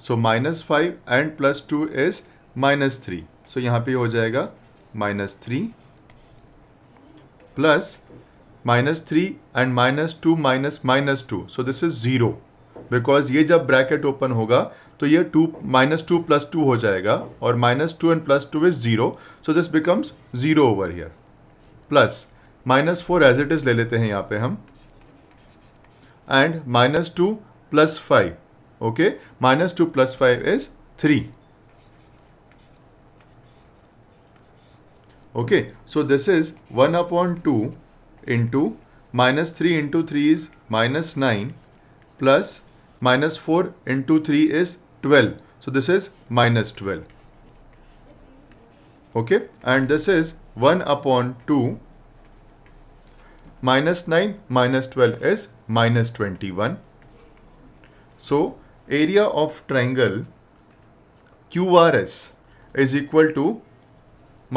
So minus 5 and plus 2 is minus 3. So यहाँ पे हो जाएगा minus 3 plus minus 3 and minus 2 minus minus 2. So this is 0 because ये जब ब्रैकेट ओपन होगा तो ये माइनस 2 प्लस 2 हो जाएगा और minus 2 and plus 2 is 0. So this becomes 0 over here plus minus 4 as it is ले लेते हैं यहाँ पे हम and minus 2 plus 5. Okay, minus 2 plus 5 is 3. Okay, so this is 1/2 into minus 3 into 3 is minus 9 plus minus 4 into 3 is 12. So this is minus 12. Okay, and this is 1/2 minus 9 minus 12 is minus 21. So area of triangle QRS is equal to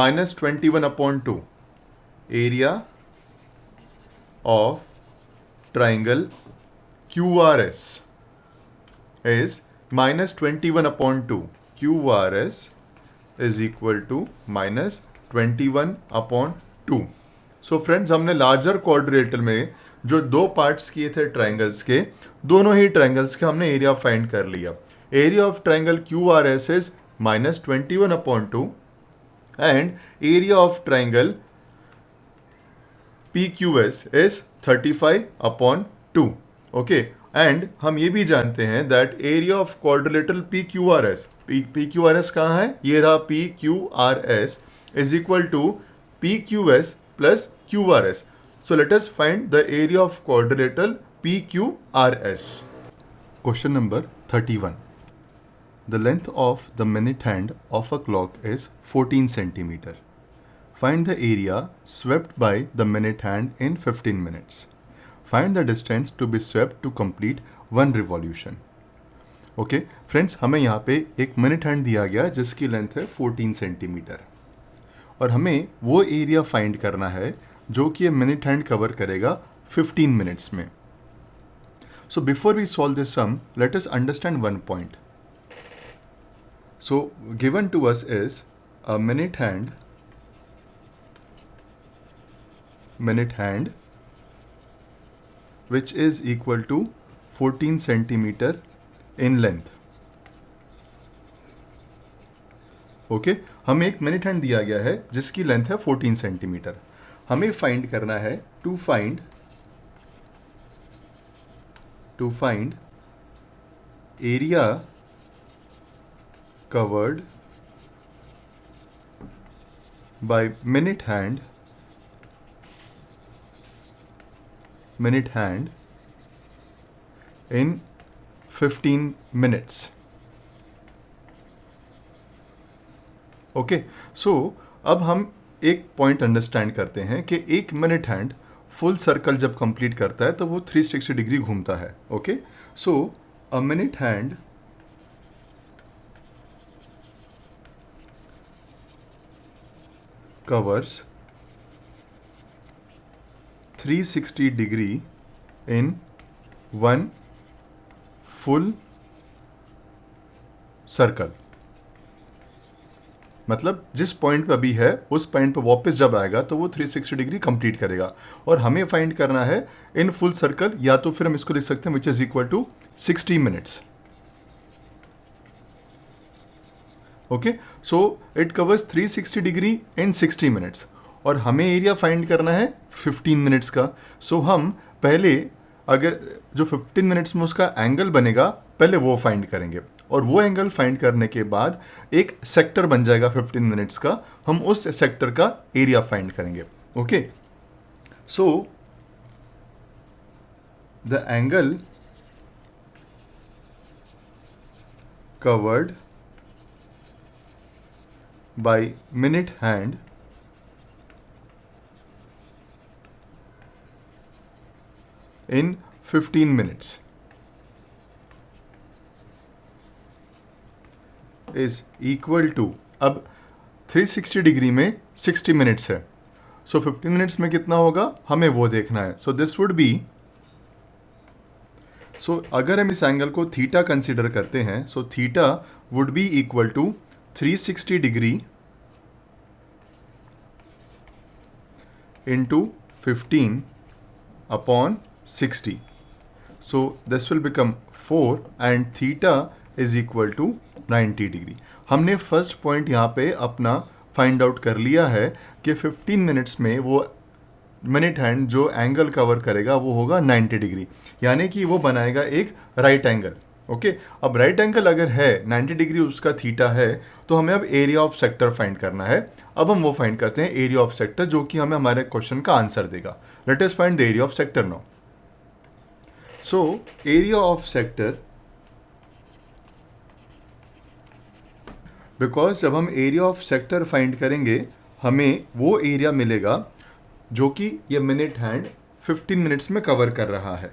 minus 21/2. Area of triangle QRS is minus 21/2. QRS is equal to minus 21/2. So friends, हमने larger क्वाड्रेटर में जो दो parts किए थे triangles के, दोनों ही triangles का हमने एरिया फाइंड कर लिया. Area of triangle Q R S is -21/2 and area of triangle PQS is 35/2. Okay, and हम ये भी जानते हैं that area of quadrilateral PQRS, PQRS कहाँ है, ये रहा PQRS is equal to PQS plus QRS. So let us find the area of quadrilateral PQRS. Question number 31. The length of the minute hand of a clock is 14 centimeter. Find the area swept by the minute hand in 15 minutes. Find the distance to be swept to complete one revolution. Okay friends, हमें यहाँ पे एक minute hand दिया गया जिसकी length है 14 centimetre और हमें वो एरिया फाइंड करना है जो कि ये मिनट हैंड कवर करेगा 15 मिनट्स में. So before we solve this sum, let us understand one point. So given to us is a minute hand which is equal to 14 centimeter in length. Okay, हमें एक minute hand दिया गया है जिसकी length है 14 centimetre. हमें find करना है to find area covered by minute hand in 15 minutes. Okay, so अब हम एक पॉइंट अंडरस्टैंड करते हैं कि एक मिनट हैंड फुल सर्कल जब कंप्लीट करता है तो वो 360 डिग्री घूमता है. Okay, so a minute hand covers 360 degree in one full circle. मतलब जिस पॉइंट पे अभी है उस पॉइंट पे वापस जब आएगा तो वो 360 डिग्री कंप्लीट करेगा और हमें फाइंड करना है इन फुल सर्कल, या तो फिर हम इसको लिख सकते हैं which is equal to 60 minutes. Okay, so it covers 360 degree in 60 minutes और हमें एरिया फाइंड करना है 15 मिनट्स का. सो हम पहले अगर जो 15 मिनट्स में उसका एंगल बनेगा पहले वो फाइंड करेंगे और वो एंगल फाइंड करने के बाद एक सेक्टर बन जाएगा 15 मिनट्स का, हम उस सेक्टर का एरिया फाइंड करेंगे. Okay, so the angle covered by minute hand in 15 minutes is equal to, अब 360 डिग्री में 60 मिनट्स है, सो 15 मिनट्स में कितना होगा हमें वो देखना है. So this would be, so अगर हम इस एंगल को थीटा कंसिडर करते हैं, so theta would be equal to 360 degree into 15 upon 60. So this will become 4 and theta is equal to 90 degree. हमने फर्स्ट पॉइंट यहाँ पे अपना फाइंड आउट कर लिया है कि 15 मिनट्स में वो मिनट हैंड जो एंगल कवर करेगा वो होगा 90 डिग्री, यानी कि वो बनाएगा एक राइट एंगल. ओके, अब राइट एंगल अगर है 90 डिग्री उसका थीटा है तो हमें अब एरिया ऑफ सेक्टर फाइंड करना है. अब हम वो फाइंड करते हैं एरिया ऑफ सेक्टर जो कि हमें हमारे क्वेश्चन का आंसर देगा. Late us find the area of sector now. So area of sector, because जब हम एरिया ऑफ सेक्टर फाइंड करेंगे हमें वो एरिया मिलेगा जो कि ये मिनट हैंड 15 मिनट्स में कवर कर रहा है.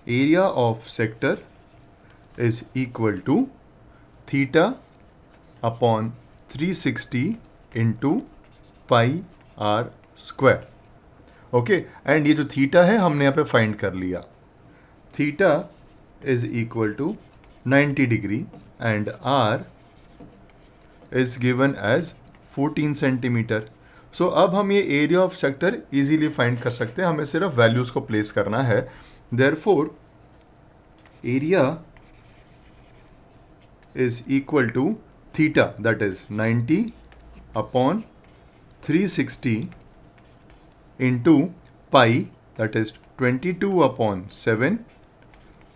Area of sector is equal to theta upon 360 into pi r square. Okay, and ये जो थीटा है हमने यहाँ पे फाइंड कर लिया. Theta is equal to 90 degree and r is given as 14 centimeter. So अब हम ये area of sector easily find कर सकते हैं, हमें सिर्फ वैल्यूज को प्लेस करना है. Therefore area is equal to theta, that is 90 upon 360 into pi, that is 22 upon 7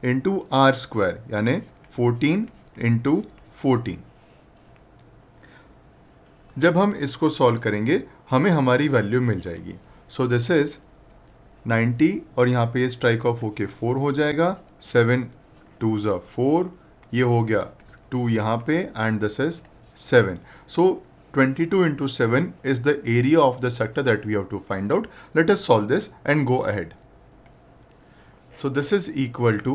into r square, यानी 14 इंटू 14. जब हम इसको सॉल्व करेंगे हमें हमारी वैल्यू मिल जाएगी. सो दिस इज 90 और यहाँ पे स्ट्राइक ऑफ होके 4 हो जाएगा. 7 2 ज़ा 4, ये हो गया 2 यहाँ पे, and this is 7. So 22 into 7 is the area of the sector that we have to find out. Let us solve this and go ahead. So this is equal to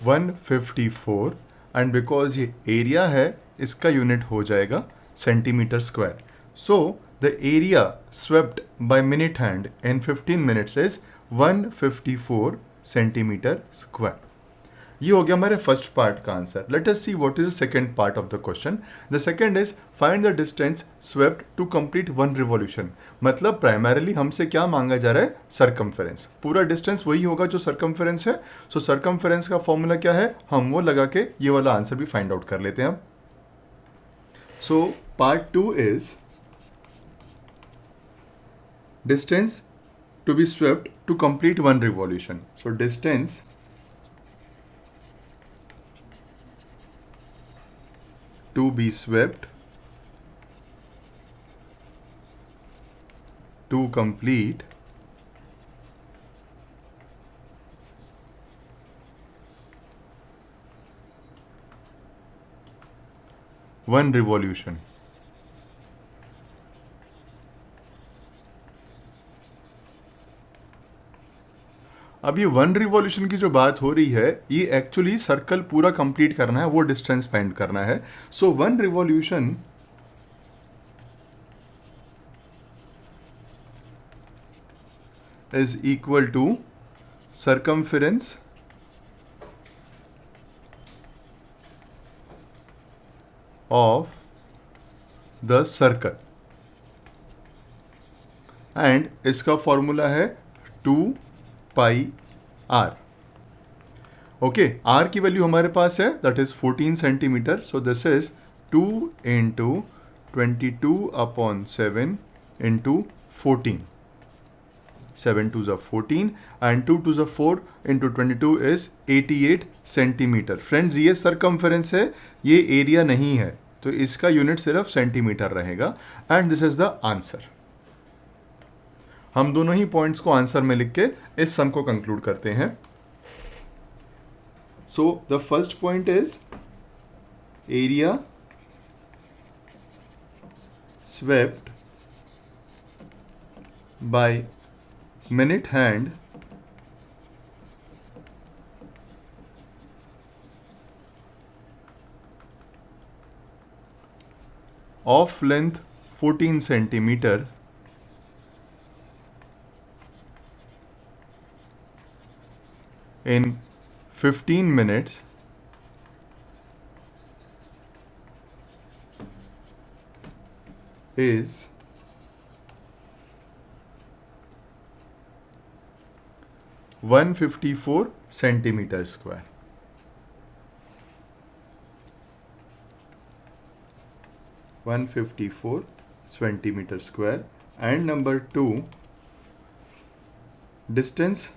154, and because ये area है इसका unit हो जाएगा centimetre square. So the area swept by minute hand in 15 minutes is 154 centimeter square. ये हो गया हमारे first part का answer. Let us see what is the second part of the question. The second is find the distance swept to complete one revolution. मतलब primarily हमसे क्या मांगा जा रहा है, सरकमफेरेंस. पूरा डिस्टेंस वही होगा जो सरकमफेरेंस है. सो सरकमफेरेंस का फॉर्मूला क्या है, हम वो लगा के ये वाला आंसर भी फाइंड आउट कर लेते हैं अब. So part 2 is distance to be swept to complete one revolution. So distance to be swept to complete one revolution. अब ये वन रिवॉल्यूशन की जो बात हो रही है, ये एक्चुअली सर्कल पूरा कंप्लीट करना है, वो डिस्टेंस फाइंड करना है. So one revolution is equal to circumference of the circle, and इसका फॉर्मूला है 2 पाई आर. ओके, आर की वैल्यू हमारे पास है, that is 14 centimeter. So this is 2 into 22 upon 7 into 14. 7 2 ज़ा 14 एंड 2 2 ज़ा 4 इंटू 22 इज 88 सेंटीमीटर. फ्रेंड्स, ये circumference है, ये एरिया नहीं है, तो इसका यूनिट सिर्फ सेंटीमीटर रहेगा. And this is the answer. हम दोनों ही पॉइंट्स को आंसर में लिख के इस सम को कंक्लूड करते हैं. So the first point is area swept by minute hand of length 14 centimetre in 15 minutes is 154 centimeter square. 154 centimeter square. And number 2, distance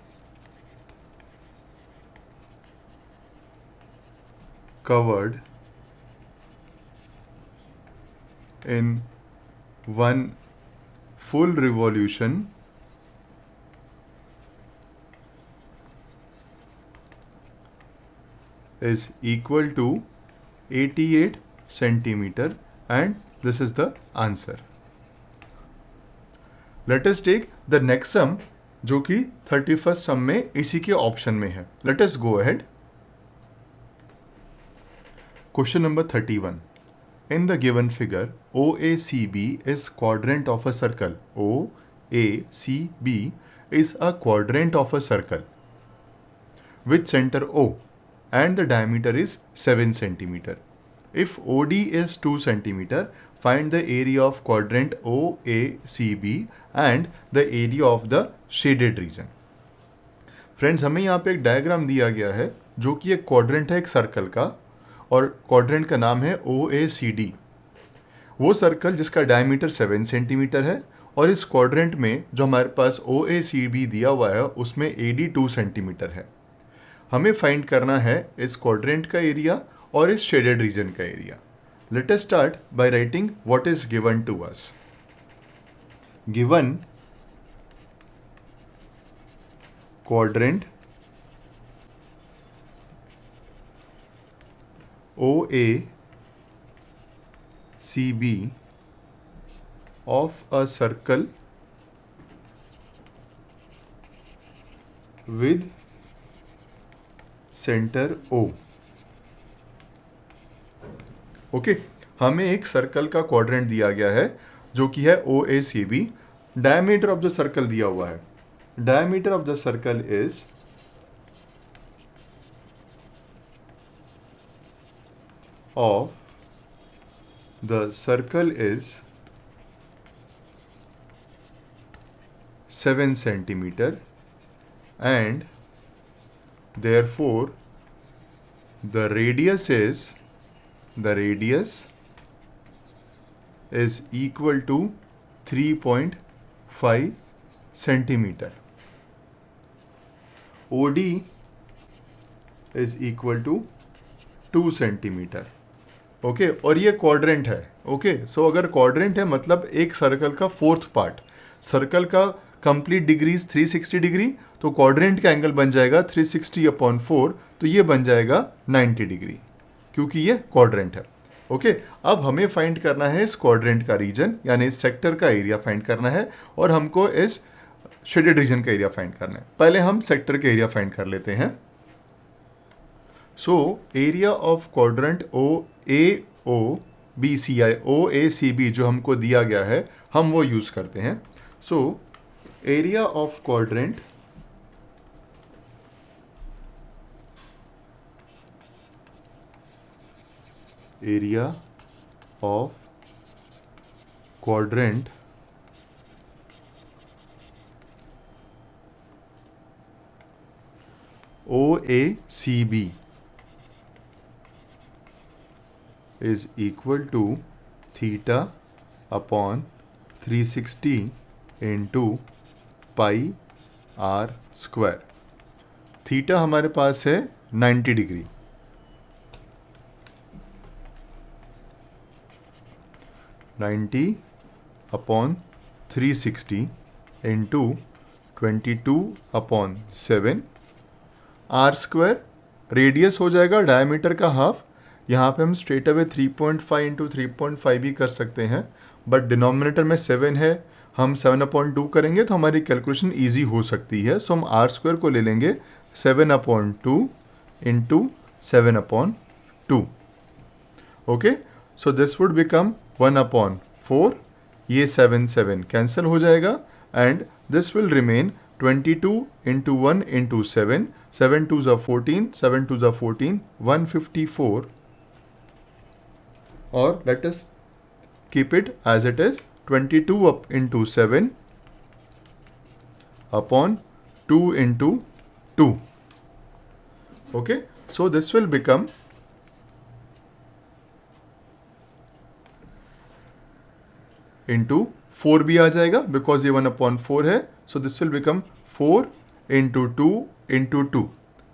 covered in one full revolution is equal to 88 centimeter, and this is the answer. Let us take the next sum, जो कि 31st sum में इसी के option में है. Let us go ahead. Question number 31. In the given figure, OACB is quadrant of a circle. OACB is a quadrant of a circle with center O and the diameter is 7 centimeter. If OD is 2 centimeter, find the area of quadrant OACB and the area of the shaded region. Friends, हमें यहाँ पे एक diagram दिया गया है जो कि एक क्वाड्रेंट है एक सर्कल का, और क्वाड्रेंट का नाम है OACD। वो सर्कल जिसका डायमीटर 7 सेंटीमीटर है, और इस क्वाड्रेंट में जो हमारे पास OACB दिया हुआ है उसमें AD 2 सेंटीमीटर है। हमें फाइंड करना है इस क्वाड्रेंट का एरिया और इस शेडेड रीजन का area. Let us start by writing what is given to us. Given quadrant OACB of a circle with center O। Okay, हमें एक सर्कल का क्वाड्रेंट दिया गया है जो कि है OACB। Diameter of the circle दिया हुआ है। Diameter of the circle is is 7 centimeter, and therefore the radius is equal to 3.5 centimeter. OD is equal to 2 centimetre. Okay, और ये क्वाड्रेंट है। ओके, सो अगर क्वाड्रेंट है मतलब एक सर्कल का फोर्थ पार्ट, सर्कल का कंप्लीट डिग्रीज 360 डिग्री, तो क्वाड्रेंट का एंगल बन जाएगा 360/4, तो ये बन जाएगा 90 डिग्री, क्योंकि ये क्वाड्रेंट है। ओके, अब हमें फाइंड करना है इस क्वाड्रेंट का रीजन, यानी इस सेक्टर का एरिया फाइंड करना है, और हमको इस शेडेड रीजन का एरिया फाइंड करना है। पहले हम सेक्टर के एरिया फाइंड कर लेते हैं। सो एरिया ऑफ क्वाड्रेंट OACB जो हमको दिया गया है, हम वो यूज करते हैं। सो area of quadrant OACB is equal to theta upon 360 into pi r square। Theta हमारे पास है 90 degree, 90/360 into 22/7। R square radius हो जाएगा डायमीटर का हाफ। यहाँ पे हम स्ट्रेट अवे 3.5 इंटू 3.5 भी कर सकते हैं, बट डिनोमिनेटर में 7 है, हम 7/2 करेंगे तो हमारी कैलकुलेशन इजी हो सकती है। सो हम आर स्क्वायर को ले लेंगे 7/2 into 7/2। Okay, so this would become 1/4। ये 7 कैंसिल हो जाएगा, and this will remain 22 into 1 into 7, 7 2s are 14, 7 2s are 14, 154, or let us keep it as it is, 22 up into 7 upon 2 into 2. Okay, so this will become into 4 भी आ जाएगा because ये 1/4 है, so this will become 4 into 2 into 2.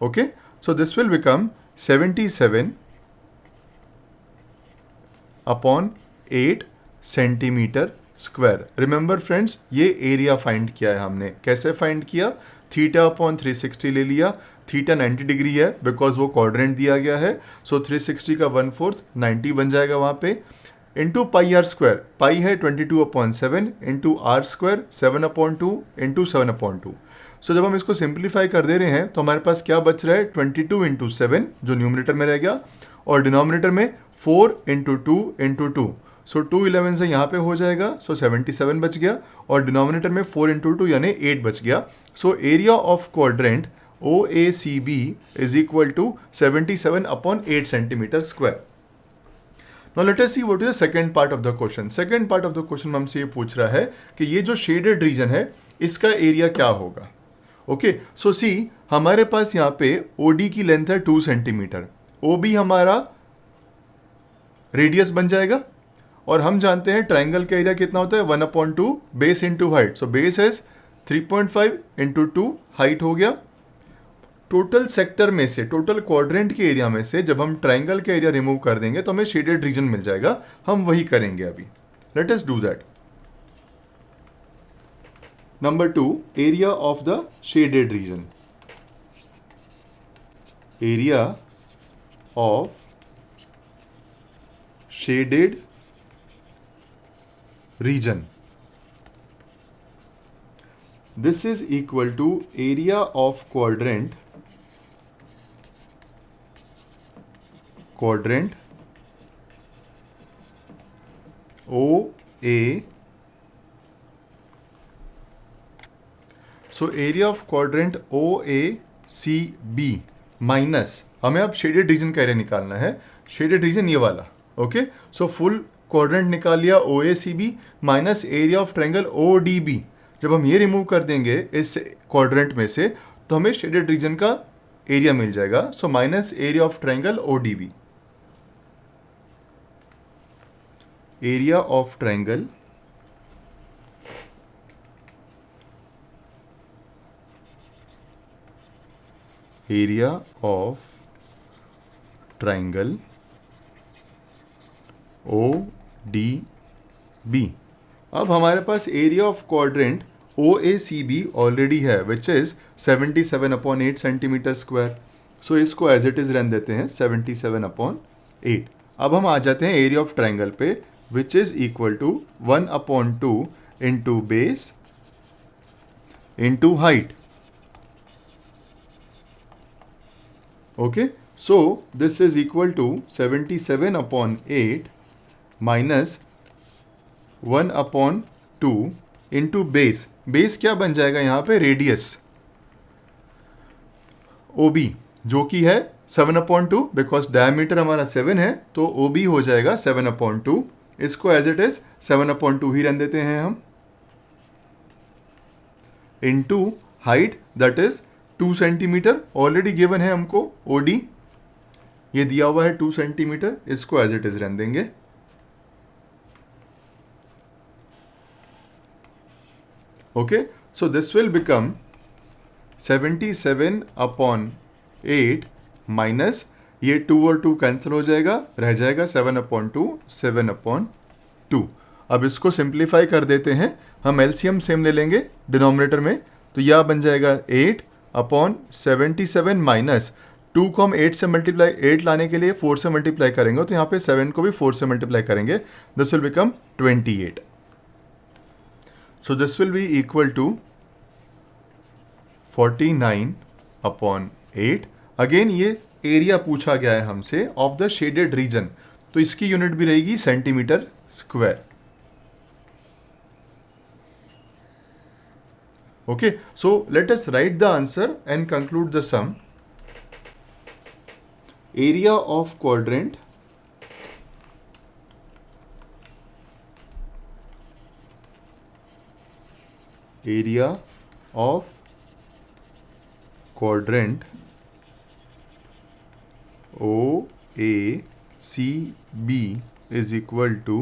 Okay, so this will become 77/8 centimetre square. Remember friends, ये area find किया है हमने। कैसे find किया? θ/360 ले लिया। थीटा 90 डिग्री है बिकॉज वो क्वाड्रेंट दिया गया है, सो 360 का 1/4 90 बन जाएगा वहाँ पे, इंटू पाई आर स्क्वायर। पाई है 22/7 इंटू आर स्क्वायर 7/2 इंटू 7/2। सो जब हम इसको सिंप्लीफाई कर दे रहे हैं तो हमारे पास क्या बच रहा है? 22 इंटू 7 जो न्यूमरेटर में रह गया, और डिनोमिनेटर में 4 इंटू 2 इंटू 2। सो 2 11 से यहाँ पे हो जाएगा, सो 77 बच गया, और डिनोमिनेटर में 4 इंटू 2 यानी 8 बच गया। So area of quadrant OACB is equal to 77/8 centimetre square. Now let us see what is the second part of the question. Second part of the question हमसे ये पूछ रहा है कि ये जो शेडेड रीजन है इसका एरिया क्या होगा. ओके, सो सी हमारे पास यहाँ पे OD की लेंथ है 2 सेंटीमीटर, OB हमारा रेडियस बन जाएगा और हम जानते हैं ट्राइंगल का एरिया कितना होता है 1/2 base into height. So base is 3.5 into 2 height हो गया. टोटल सेक्टर में से, टोटल क्वाड्रेंट के एरिया में से जब हम ट्राइंगल का एरिया रिमूव कर देंगे तो हमें शेडेड रीजन मिल जाएगा. हम वही करेंगे अभी. Late us do that. Number 2, area of the shaded region. Area of shaded region. This is equal to area of quadrant OA. So area of quadrant OACB minus, हमें अब शेडेड रीजन का area निकालना है. Shaded region ये वाला. Okay, so full quadrant निकाल लिया OACB minus area of triangle ODB. जब हम ये रिमूव कर देंगे इस क्वाड्रेंट में से तो हमें शेडेड रीजन का एरिया मिल जाएगा. So minus area of triangle ODB. Area of triangle ODB. अब हमारे पास area of quadrant OACB already है which is 77/8 centimetre square. So इसको एज इट इज रहने देते हैं 77/8. अब हम आ जाते हैं एरिया ऑफ ट्राइंगल पे which is equal to 1/2 into base into height. Okay, so this is equal to 77/8 minus 1/2 into base. Base क्या बन जाएगा यहाँ पे, रेडियस OB जो कि है 7/2 बिकॉज डायमीटर हमारा 7 है तो OB हो जाएगा 7/2. इसको एज इट इज 7/2 ही रहने देते हैं हम. Into height that is 2 centimetre already given है हमको. OD ये दिया हुआ है 2 सेंटीमीटर, इसको एज इट इज रहने देंगे. Okay, so this will become 77/8 minus ये 2 और 2 कैंसिल हो जाएगा, रह जाएगा 7/2. अब इसको सिंप्लीफाई कर देते हैं. हम एलसीएम सेम ले लेंगे डिनोमिनेटर में, तो यह बन जाएगा 8/77 माइनस 2 को हम 8 से मल्टीप्लाई, 8 लाने के लिए 4 से मल्टीप्लाई करेंगे तो यहाँ पे 7 को भी 4 से मल्टीप्लाई करेंगे. This will become 28. So this will be equal to 49/8. Again ये एरिया पूछा गया है हमसे ऑफ द शेडेड रीजन, तो इसकी यूनिट भी रहेगी centimeter square. Okay, so let us write the answer and conclude the sum. Area of quadrant area of quadrant OACB is equal to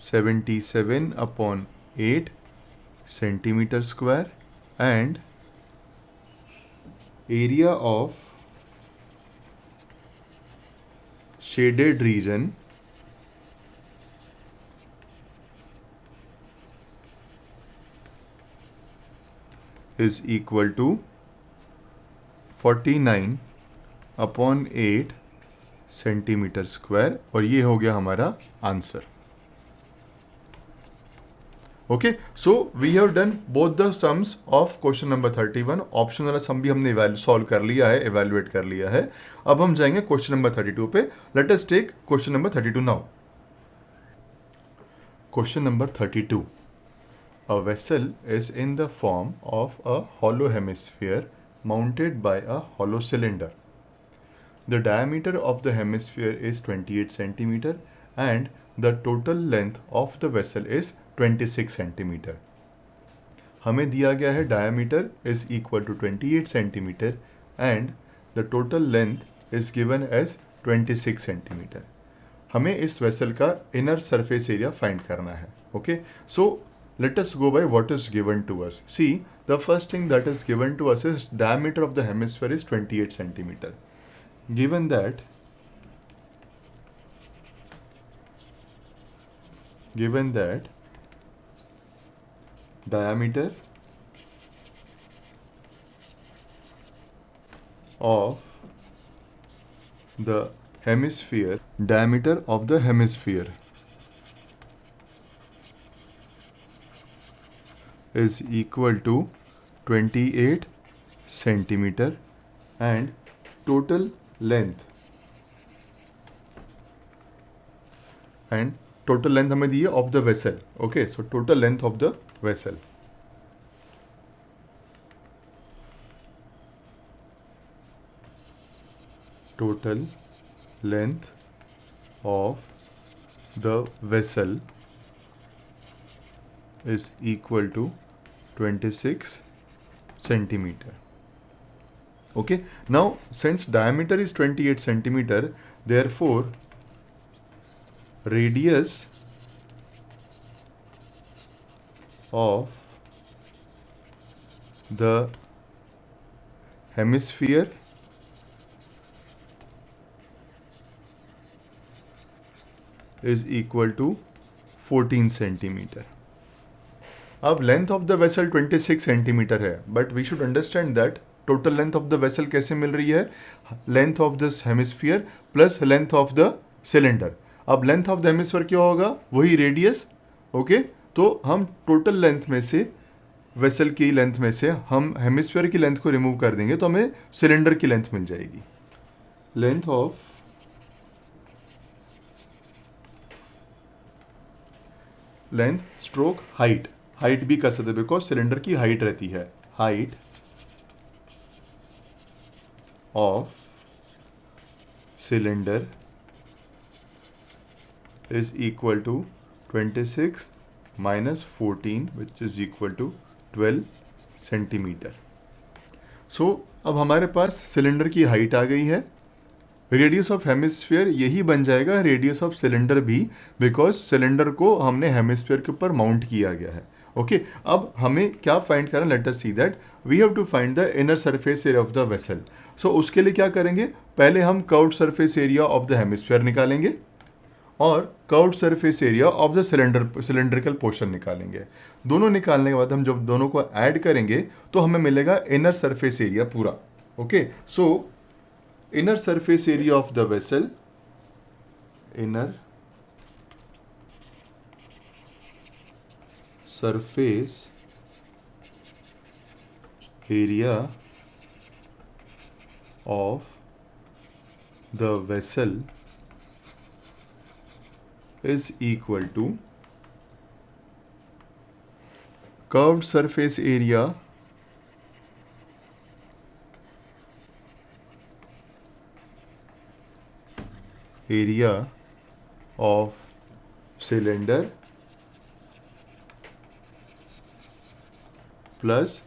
77/8 centimeter square and area of shaded region is equal to 49/8 centimeter square. और ये हो गया हमारा answer. Okay, so we have done both the sums of question number 31. Option वाला sum भी हमने solve कर लिया है, एवेल्युएट कर लिया है. अब हम जाएंगे क्वेश्चन नंबर 32 पे. Let us take question number 32 now. Question number 32. A vessel is in the form of a hollow hemisphere mounted by a hollow cylinder. the diameter of the hemisphere is 28 centimeter and the total length of the vessel is 26 centimeter. हमें दिया गया है diameter is equal to 28 centimeter and the total length is given as 26 centimeter. हमें इस vessel का inner surface area find करना है. Okay, so let us go by what is given to us. See, the first thing that is given to us is diameter of the hemisphere is 28 centimeter. Given that diameter of the hemisphere is equal to 28 centimeter and total length हमें दी है of the vessel. Okay, so total length of the vessel. Total length of the vessel is equal to 26 centimeter. Okay, now since diameter is 28 centimeter, therefore radius of the hemisphere is equal to 14 centimeter. अब length of the vessel 26 centimetre है, but we should understand that total length of the vessel कैसे मिल रही है, length of this hemisphere plus length of the cylinder. अब length of the hemisphere क्या होगा, वही रेडियस. ओके, तो हम टोटल लेंथ में से, वेसल की लेंथ में से हम हेमिस्फीयर की लेंथ को रिमूव कर देंगे तो हमें सिलेंडर की लेंथ मिल जाएगी. Length of length stroke height, height भी कर सकते बिकॉज सिलेंडर की हाइट रहती है. Height of cylinder is equal to 26 minus 14 which is equal to 12 centimetre. So अब हमारे पास सिलेंडर की हाइट आ गई है. रेडियस ऑफ हेमिस्फीयर यही बन जाएगा रेडियस ऑफ सिलेंडर भी, बिकॉज सिलेंडर को हमने हेमिस्फीयर के ऊपर माउंट किया गया है. ओके, अब हमें क्या फाइंड करना, let us see that we have to find the inner surface area of the vessel. So उसके लिए क्या करेंगे, पहले हम curved surface area of the hemisphere निकालेंगे और curved surface area of the cylindrical portion निकालेंगे. दोनों निकालने के बाद हम जब दोनों को ऐड करेंगे तो हमें मिलेगा इनर सरफेस एरिया पूरा. Okay, so inner surface area of the vessel, inner surface area of the vessel is equal to curved surface area of cylinder plus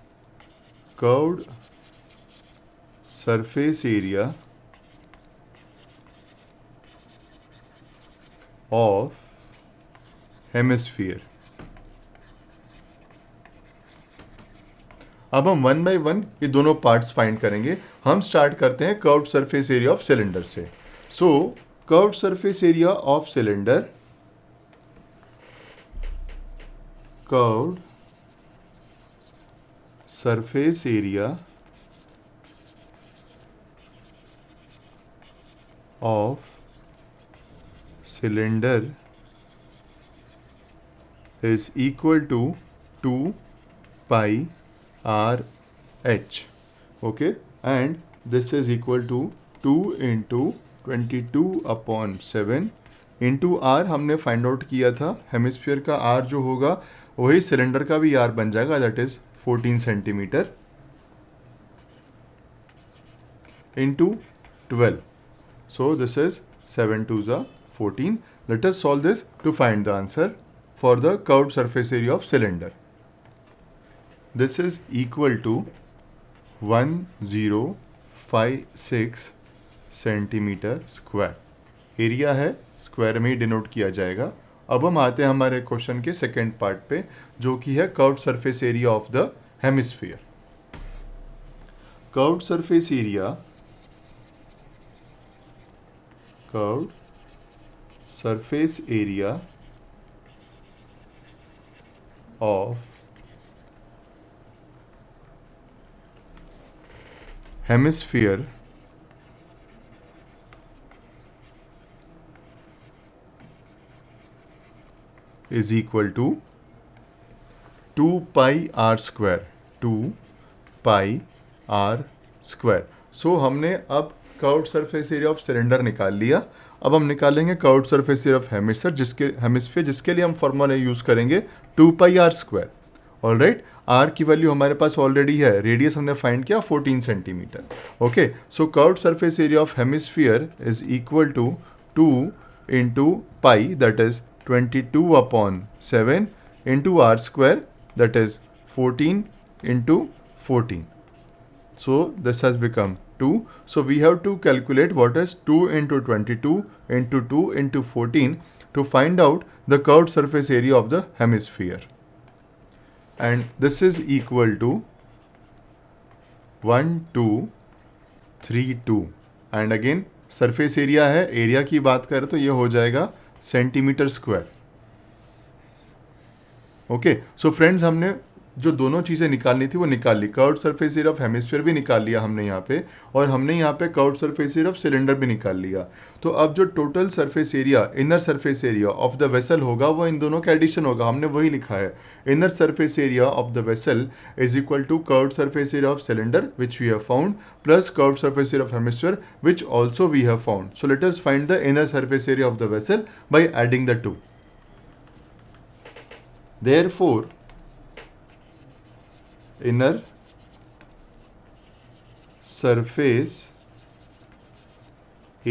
curved surface area of hemisphere. अब हम one by one ये दोनों parts find करेंगे. हम start करते हैं curved surface area of cylinder से. So curved surface area of cylinder, curved surface area of cylinder is equal to 2 pi r h. Okay, and this is equal to 2 into 22 upon 7 into r. हमने find out किया था hemisphere का r जो होगा वही cylinder का भी r बन जाएगा, that is 14 centimetre into 12. So this is 7 2s are 14. Let us solve this to find the answer for the curved surface area of cylinder. This is equal to 1056 centimetre square. Area है, square में ही denote किया जाएगा. अब हम आते हैं हमारे question के सेकेंड पार्ट पे, जो कि है curved surface area of the hemisphere. Curved surface area of hemisphere is equal to 2 pi r square. 2 pi r square. So हमने अब curved surface area of cylinder निकाल लिया. अब हम निकालेंगे curved surface area of hemisphere जिसके लिए हम फॉर्मूला यूज करेंगे 2 pi r square. Alright, r की वैल्यू हमारे पास ऑलरेडी है, रेडियस हमने फाइंड किया 14 centimeter. Okay, so curved surface area of hemisphere is equal to 2 into pi, that is 22/7 into r square, that is 14 into 14. So this has become 2. So we have to calculate what is 2 into 22 into 2 into 14 to find out the curved surface area of the hemisphere. And this is equal to 1232. And again surface area है, area की बात करें तो ये हो जाएगा centimetre square. Okay, so friends हमने जो दोनों चीज़ें निकालनी थी वो निकाल ली. Curved surface area of hemisphere भी निकाल लिया हमने यहाँ पे, और हमने यहाँ पे curved surface area of cylinder भी निकाल लिया. तो अब जो total surface area, inner surface area of the vessel होगा, वो इन दोनों का एडिशन होगा. हमने वही लिखा है, inner surface area of the vessel is equal to curved surface area of cylinder which we have found plus curved surface area of hemisphere which also we have found. So let us find the inner surface area of the vessel by adding the two. Therefore, inner surface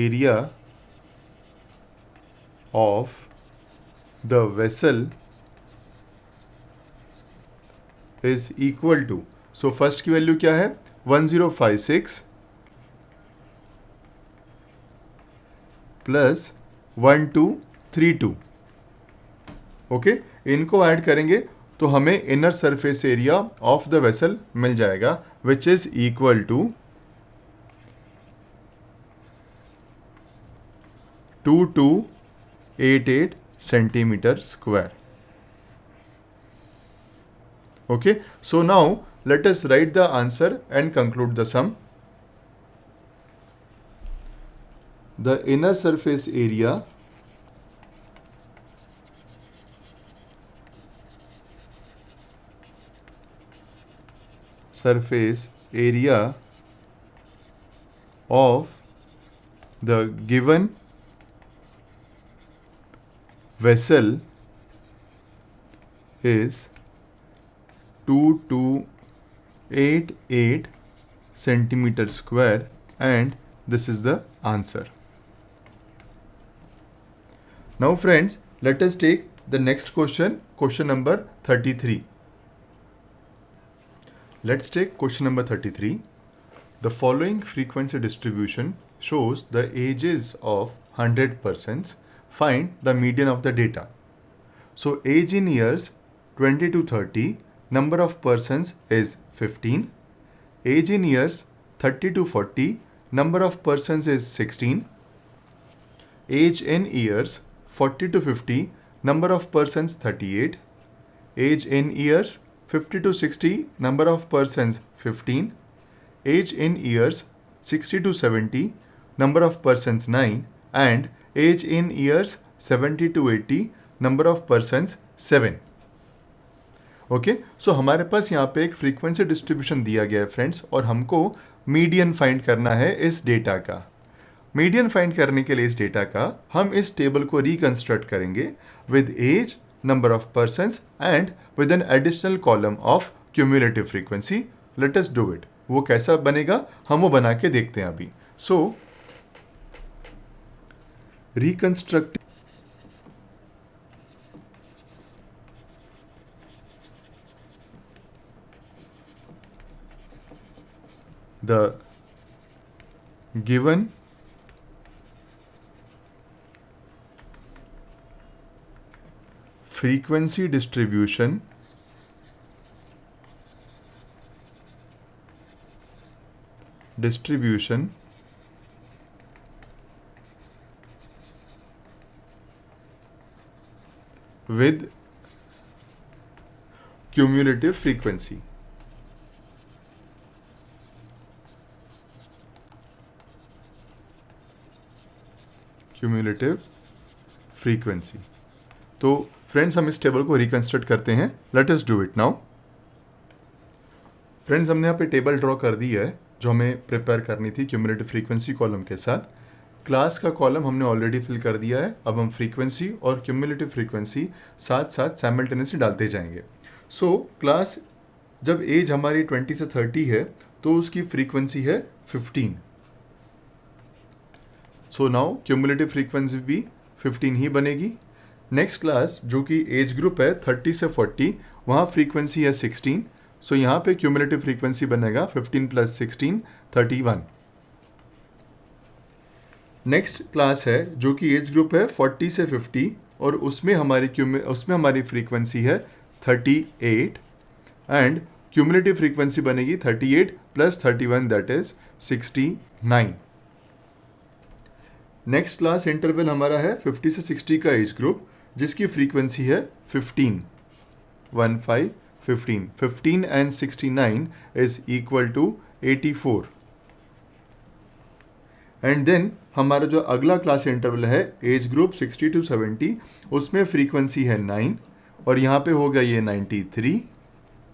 area of the vessel is equal to, so first की value क्या है 1056 plus 1232. Okay, इनको add करेंगे तो हमें inner surface area of the vessel मिल जाएगा which is equal to 2288 centimetre square. Okay, so now let us write the answer and conclude the sum. The inner surface area of the given vessel is 2288 centimeter square, and this is the answer. Now friends, let us take the next question, question number 33. Let's take question number 33. The following frequency distribution shows the ages of 100 persons. Find the median of the data. So age in years 20 to 30, number of persons is 15. Age in years 30 to 40, number of persons is 16. Age in years 40 to 50, number of persons 38. Age in years 50 to 60, number of persons 15. Age in years 60 to 70, number of persons 9. And age in years 70 to 80, number of persons 7. Okay, सो हमारे पास यहाँ पे एक frequency distribution दिया गया है friends, और हमको median find करना है इस डेटा का. मीडियन फाइंड करने के लिए इस डेटा का हम इस टेबल को रिकंस्ट्रक्ट करेंगे with age, number of persons and with an additional column of cumulative frequency. Let us do it. वो कैसा बनेगा हम वो बना के देखते हैं अभी. So reconstruct the given frequency distribution with cumulative frequency. Cumulative frequency. तो फ्रेंड्स हम इस टेबल को रिकंस्ट्रक्ट करते हैं. Late us do it now. Friends हमने यहाँ पे टेबल ड्रॉ कर दी है जो हमें प्रिपेयर करनी थी क्यूमुलेटिव फ्रीक्वेंसी कॉलम के साथ. क्लास का कॉलम हमने ऑलरेडी फिल कर दिया है. अब हम फ्रीक्वेंसी और क्यूमुलेटिव फ्रीक्वेंसी साथ साथ साइमल्टेनियसली डालते जाएंगे. सो क्लास जब एज हमारी 20 से 30 है तो उसकी फ्रीक्वेंसी है 15. सो नाउ क्यूमुलेटिव फ्रीक्वेंसी भी 15 ही बनेगी. नेक्स्ट क्लास जो कि एज ग्रुप है 30 से 40, वहाँ फ्रीक्वेंसी है 16. सो यहाँ पे क्यूमुलेटिव फ्रीक्वेंसी बनेगा 15 प्लस 16 31. नेक्स्ट क्लास है जो कि एज ग्रुप है 40 से 50 और उसमें हमारी फ्रीक्वेंसी है 38 एंड क्यूमुलेटिव फ्रीक्वेंसी बनेगी 38 plus 31 that is 69. Next class interval हमारा है 50 से 60 का एज ग्रुप जिसकी फ्रीक्वेंसी है 15 15 and 69 is equal to 84. And then हमारा जो अगला क्लास इंटरवल है एज ग्रुप 60 टू 70 उसमें फ्रीक्वेंसी है 9 और यहाँ पे हो गया ये 93.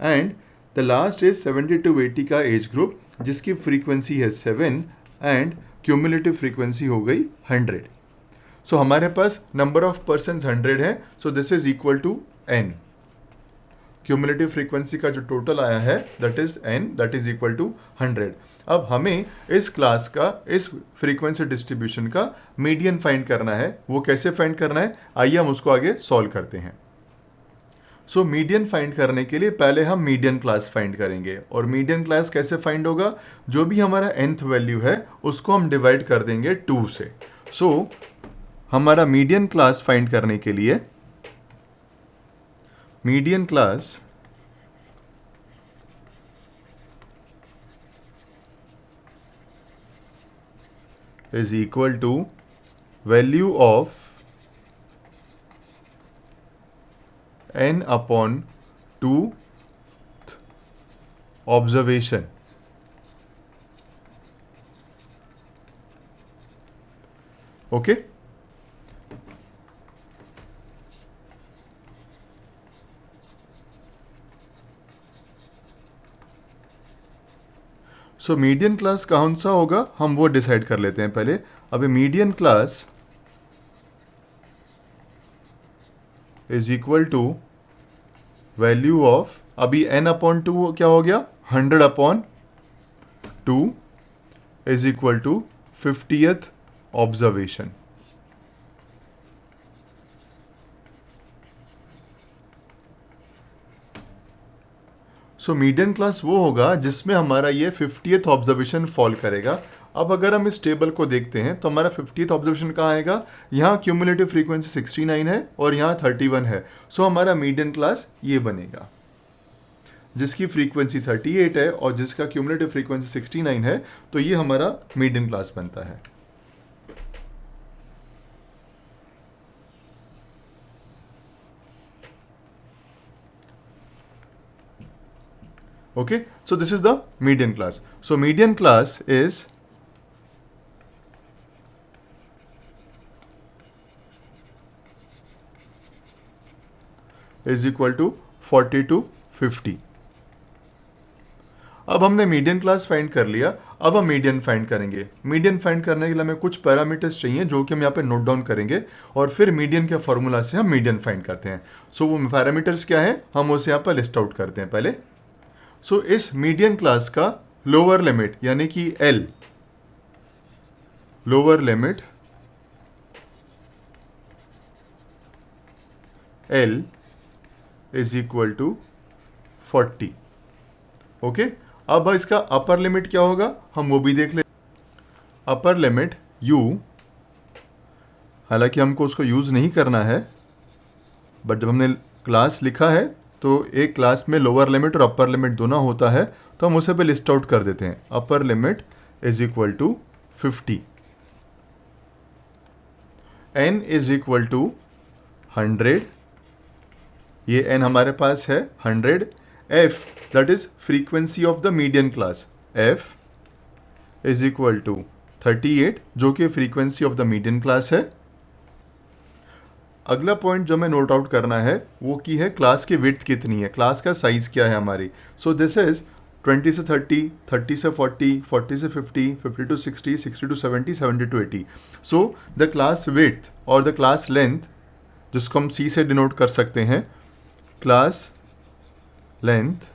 And the last is 70 to 80 का एज ग्रुप जिसकी फ्रीक्वेंसी है 7 एंड क्यूमुलेटिव फ्रीक्वेंसी हो गई 100. सो हमारे पास नंबर ऑफ पर्सन्स 100 है. So this is equal to n. Cumulative frequency का जो टोटल आया है that is n that is equal to 100. अब हमें इस क्लास का इस फ्रीक्वेंसी डिस्ट्रीब्यूशन का मीडियन फाइंड करना है. वो कैसे फाइंड करना है आइए हम उसको आगे सॉल्व करते हैं. सो मीडियन फाइंड करने के लिए पहले हम मीडियन क्लास फाइंड करेंगे. और मीडियन क्लास कैसे फाइंड होगा, जो भी हमारा nth वैल्यू है उसको हम डिवाइड कर देंगे 2 से. सो हमारा मीडियन क्लास फाइंड करने के लिए median class is equal to value of n upon 2th observation. Okay. So median class कौन सा होगा हम वो डिसाइड कर लेते हैं पहले. अभी median class is equal to value of, अभी n अपॉन 2 क्या हो गया 100 upon 2 is equal to 50th observation. So median class वो होगा जिसमें हमारा ये 50th ऑब्जर्वेशन फॉल करेगा. अब अगर हम इस टेबल को देखते हैं तो हमारा 50th ऑब्जर्वेशन कहाँ आएगा, यहाँ क्यूमुलेटिव फ्रीक्वेंसी 69 है और यहाँ 31 है. सो हमारा मीडियन क्लास ये बनेगा जिसकी फ्रीक्वेंसी 38 है और जिसका क्यूमुलेटिव फ्रीक्वेंसी 69 है. तो ये हमारा मीडियन क्लास बनता है. Okay, so this is the median class. So median class is equal to 40 to 50. अब हमने मीडियन क्लास फाइंड कर लिया. अब हम मीडियन फाइंड करेंगे. मीडियन फाइंड करने के लिए हमें कुछ पैरामीटर्स चाहिए जो कि हम यहाँ पे नोट डाउन करेंगे और फिर मीडियन के फॉर्मूला से हम मीडियन फाइंड करते हैं. सो वो पैरामीटर्स क्या है हम उसे यहाँ पर लिस्ट आउट करते हैं पहले. सो इस मीडियन क्लास का लोअर लिमिट यानी कि L, lower limit L is equal to 40. Okay, अब इसका अपर लिमिट क्या होगा हम वो भी देख ले. अपर लिमिट u, हालांकि हमको उसको यूज़ नहीं करना है, बट जब हमने क्लास लिखा है तो एक क्लास में लोअर लिमिट और अपर लिमिट दोनों होता है, तो हम उसे पे लिस्ट आउट कर देते हैं. Upper limit is equal to 50, n is equal to 100, ये n हमारे पास है 100. f that is frequency of the median class, f is equal to 38 जो कि frequency of the median class है. अगला पॉइंट जो हमें नोट आउट करना है वो की है क्लास की विड्थ कितनी है, क्लास का साइज क्या है हमारी. सो दिस इज 20 से 30, 30 से 40, 40 से 50, 50 to 60, 60 to 70, 70 to 80. So the class width और द क्लास लेंथ, जिसको हम C से डिनोट कर सकते हैं, class length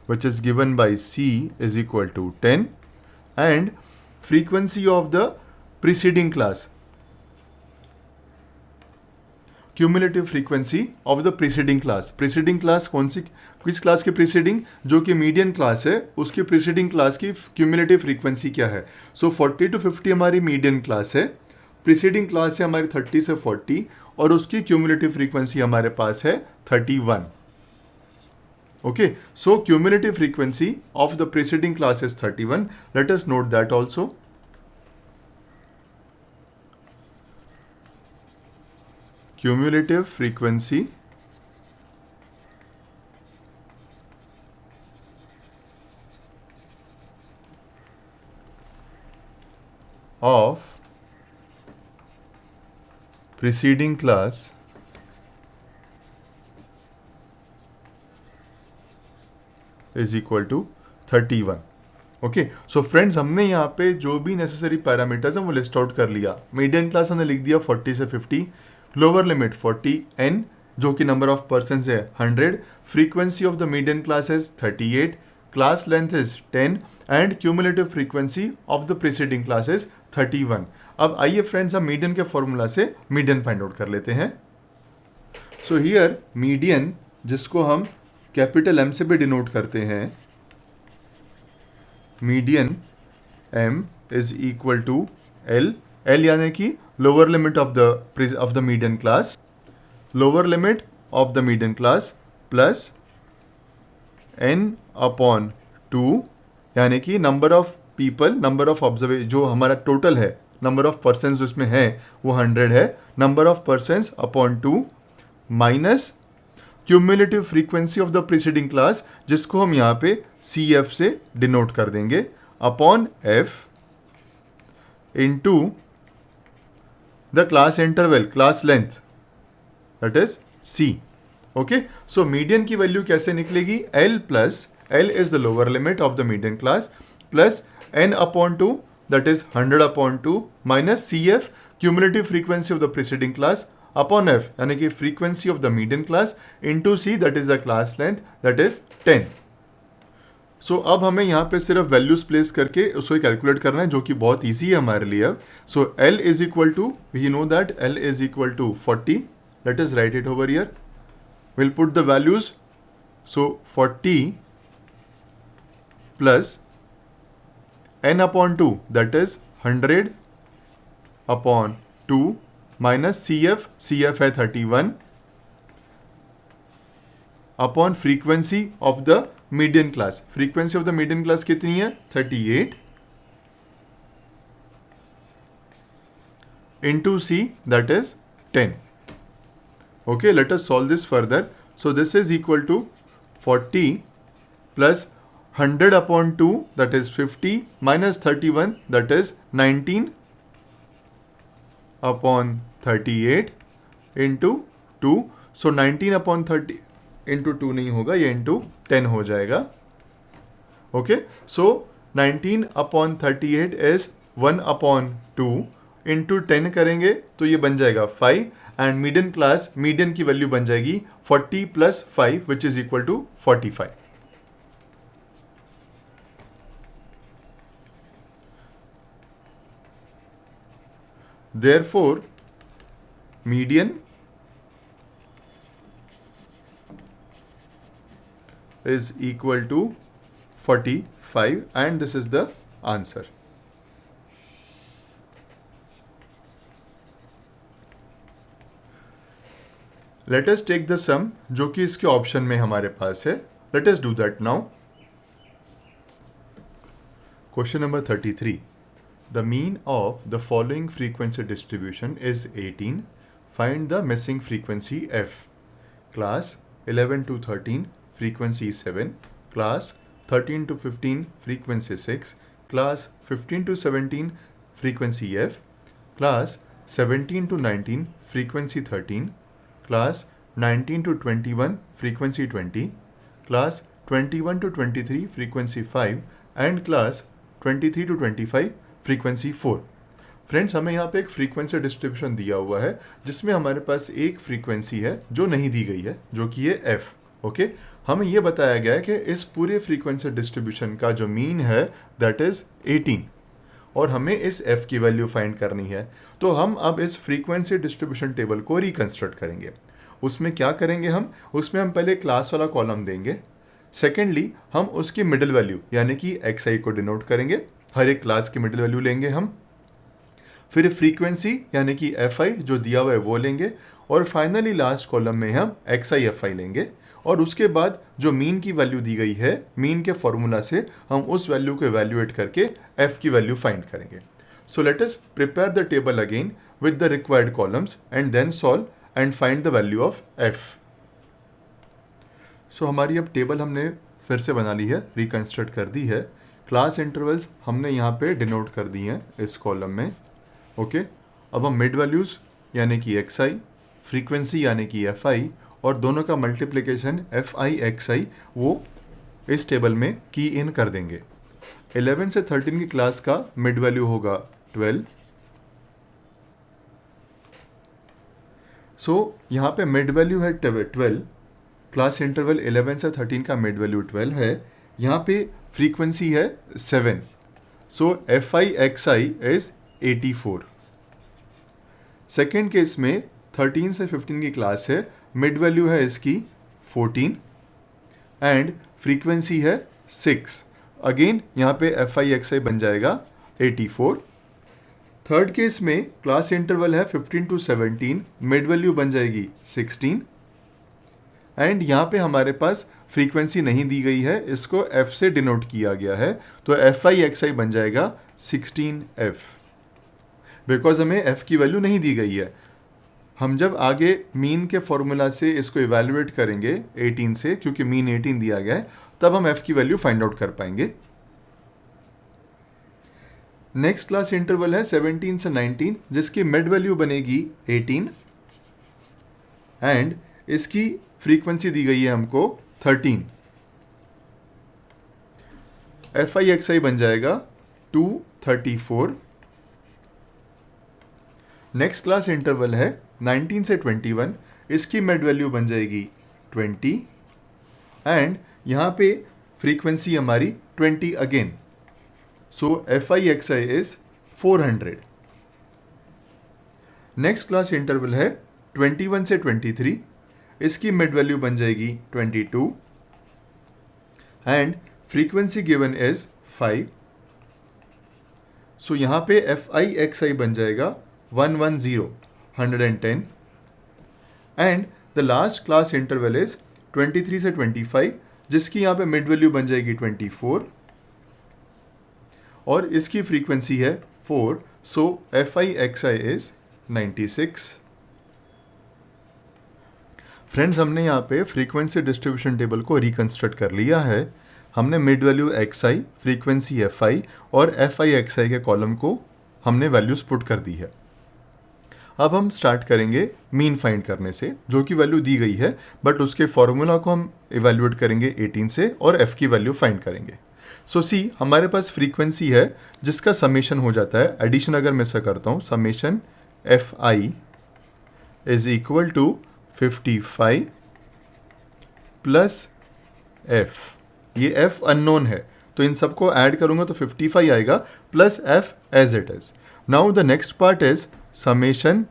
which is given by C is equal to 10 and frequency of the preceding class, cumulative frequency of the preceding class. Preceding class कौन सी, किस class की प्रीसीडिंग, जो कि मीडियन क्लास है उसकी प्रीसीडिंग क्लास की क्यूमुलेटिव फ्रीक्वेंसी क्या है. सो 40 टू 50 हमारी मीडियन क्लास है, प्रीसीडिंग क्लास है हमारी 30 से 40 और उसकी क्यूमुलेटिव फ्रीक्वेंसी हमारे पास है 31. Okay, so cumulative frequency of the preceding class is 31. Let us note that also. Cumulative frequency of preceding class is equal to 31. Okay, so friends हमने यहाँ पे जो भी नेसेसरी पैरामीटर्स हैं वो लिस्ट आउट कर लिया. मीडियन क्लास हमने लिख दिया 40 से 50, लोअर लिमिट 40, n जो कि नंबर ऑफ पर्सन्स है 100, frequency of the median class is 38, class length is 10 and cumulative frequency of the preceding class is 31. अब आइए फ्रेंड्स हम मीडियन के फॉर्मूला से मीडियन फाइंड आउट कर लेते हैं. सो हियर मीडियन, जिसको हम कैपिटल M से भी डिनोट करते हैं, median M is equal to L, L यानी कि lower limit of the median class, lower limit of the median class plus n upon 2, यानी कि number of people, number of observation जो हमारा टोटल है, नंबर ऑफ पर्सन्स उसमें है वो 100 है, number of persons upon 2 minus cumulative frequency of the preceding class, जिसको हम यहाँ पे CF से डिनोट कर देंगे, upon F into the class interval, class length, that is C. Okay, so median की वैल्यू कैसे निकलेगी, L plus L is the lower limit of the median class plus n upon 2 that is 100 upon 2 minus CF cumulative frequency of the preceding class upon F यानी कि frequency of the median class into C that is the class length that is 10. सो अब हमें यहाँ पे सिर्फ values place करके उसको calculate करना है, जो कि बहुत ईजी है हमारे लिए. अब so L is equal to, we know that L is equal to 40. Let us write it over here. Will put the values. So 40 plus n upon 2 that is 100 upon 2 minus CF है 31 upon frequency of the median class. Frequency of the median class कितनी है, 38 into C that is 10. Okay, let us solve this further. So this is equal to 40 plus 100 upon 2 that is 50 minus 31 that is 19 upon 38 into 2. So 19 upon 30 into 2 नहीं होगा, ये into 10 हो जाएगा. Okay, so 19 upon 38 is 1 upon 2 into 10 करेंगे तो ये बन जाएगा 5 एंड मीडियन क्लास, मीडियन की वैल्यू बन जाएगी 40 plus 5 which is equal to 45. Therefore, median is equal to 45 and this is the answer. Let us take the sum जो कि इसके ऑप्शन में हमारे पास है. Let us do that now. Question number 33. The mean of the following frequency distribution is 18. Find the missing frequency f. Class 11 to 13 frequency 7. Class 13 to 15 frequency 6. Class 15 to 17 frequency f. Class 17 to 19 frequency 13. Class 19 to 21 frequency 20. Class 21 to 23 frequency 5 and class 23 to 25 frequency 4. Friends, हमें यहाँ पे एक frequency distribution दिया हुआ है जिसमें हमारे पास एक फ्रीक्वेंसी है जो नहीं दी गई है, जो कि ये f. ओके, हमें ये बताया गया है कि इस पूरे फ्रीक्वेंसी डिस्ट्रीब्यूशन का जो मीन है दैट इज 18 और हमें इस f की वैल्यू फाइंड करनी है. तो हम अब इस फ्रीक्वेंसी डिस्ट्रीब्यूशन टेबल को रिकंस्ट्रक्ट करेंगे. उसमें क्या करेंगे उसमें हम पहले क्लास वाला कॉलम देंगे. सेकेंडली हम उसकी मिडिल वैल्यू यानी कि xi को डिनोट करेंगे. हर एक क्लास की मिडिल वैल्यू लेंगे हम. फिर फ्रीक्वेंसी यानी कि fi जो दिया हुआ है वो लेंगे और फाइनली लास्ट कॉलम में हम xi fi लेंगे और उसके बाद जो मीन की वैल्यू दी गई है मीन के फॉर्मूला से हम उस वैल्यू को इवैल्यूएट करके f की वैल्यू फाइंड करेंगे. So let us prepare the table again with the required columns and then solve and find the value of f. सो हमारी अब टेबल हमने फिर से बना ली है, रिकंस्ट्रक्ट कर दी है. क्लास इंटरवल्स हमने यहाँ पे डिनोट कर दी हैं इस कॉलम में. ओके, अब हम मिड वैल्यूज़ यानी कि xi, फ्रीक्वेंसी यानी कि fi और दोनों का मल्टीप्लिकेशन fi xi वो इस टेबल में की इन कर देंगे. 11 से 13 की क्लास का मिड वैल्यू होगा 12. सो यहाँ पे मिड वैल्यू है 12. क्लास इंटरवल 11 से 13 का मिड वैल्यू 12 है. यहाँ पे फ्रीक्वेंसी है 7. सो fi xi is 84. Second case में 13 से 15 की क्लास है, मिड वैल्यू है इसकी 14 एंड फ्रीक्वेंसी है 6. अगेन यहाँ पे fi xi बन जाएगा 84. थर्ड केस में क्लास इंटरवल है 15 टू 17, मिड वैल्यू बन जाएगी 16 एंड यहाँ पे हमारे पास फ्रीक्वेंसी नहीं दी गई है, इसको f से डिनोट किया गया है. तो fi xi बन जाएगा 16f बिकॉज हमें f की वैल्यू नहीं दी गई है. हम जब आगे मीन के फॉर्मूला से इसको इवैल्यूएट करेंगे 18 से, क्योंकि मीन 18 दिया गया है, तब हम f की वैल्यू फाइंड आउट कर पाएंगे. नेक्स्ट क्लास इंटरवल है 17 से 19 जिसकी मिड वैल्यू बनेगी 18 एंड इसकी फ्रीक्वेंसी दी गई है हमको 13. fi xi बन जाएगा 234. नेक्स्ट क्लास इंटरवल है 19 से 21, इसकी मिड वैल्यू बन जाएगी 20 एंड यहाँ पे फ्रीक्वेंसी हमारी 20 again. So fi xi is 400. Next class interval है 21 से 23, इसकी मिड वैल्यू बन जाएगी 22 एंड फ्रीक्वेंसी गिवन इज 5. सो यहाँ पे fi xi बन जाएगा 110 and the last class interval is 23 से 25 जिसकी यहाँ पे मिड वैल्यू बन जाएगी 24 और इसकी फ्रीक्वेंसी है 4. सो fi xi इज 96. फ्रेंड्स, हमने यहाँ पे फ्रीक्वेंसी डिस्ट्रीब्यूशन टेबल को रिकंस्ट्रक्ट कर लिया है. हमने mid value xi, frequency fi और fi xi के कॉलम को हमने वैल्यूज पुट कर दी है. अब हम स्टार्ट करेंगे मीन फाइंड करने से, जो कि वैल्यू दी गई है बट उसके फॉर्मूला को हम इवैल्यूएट करेंगे 18 से और f की वैल्यू फाइंड करेंगे. सो सी, हमारे पास फ्रीक्वेंसी है जिसका समेशन हो जाता है, एडिशन अगर मैं ऐसा करता हूँ, summation fi is equal to 55 plus f. ये f अननोन है तो इन सबको ऐड करूंगा तो 55 आएगा plus f as it is. Now the next part is summation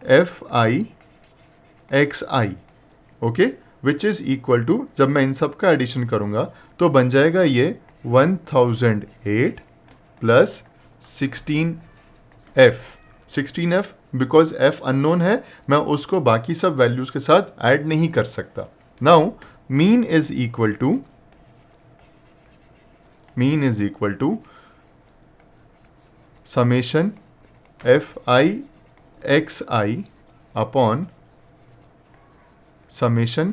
fi xi. Okay, which is equal to, जब मैं इन सब का एडिशन करूँगा तो बन जाएगा ये 1008 plus 16f। 16f because f unknown है, मैं उसको बाकी सब वैल्यूज़ के साथ ऐड नहीं कर सकता। Now mean is equal to summation fi xi upon summation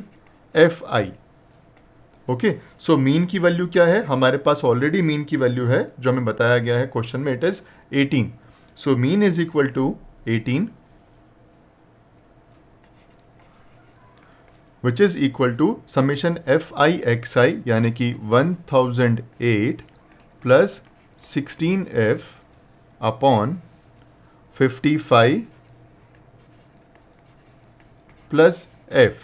fi। Okay, so mean की वैल्यू क्या है, हमारे पास ऑलरेडी मीन की वैल्यू है जो हमें बताया गया है क्वेश्चन में, it is 18। So mean is equal to 18 which is equal to summation fi xi यानी कि 1008 plus 16f upon 55 plus f।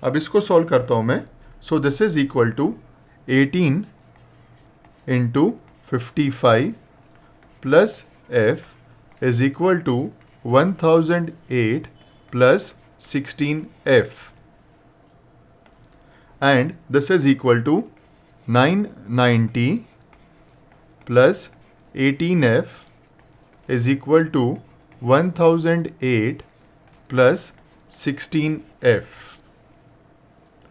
अब इसको सॉल्व करता हूं मैं। So this is equal to 18 into 55 plus f is equal to 1008 plus 16f, and this is equal to 990 plus 18f is equal to 1008 plus 16f।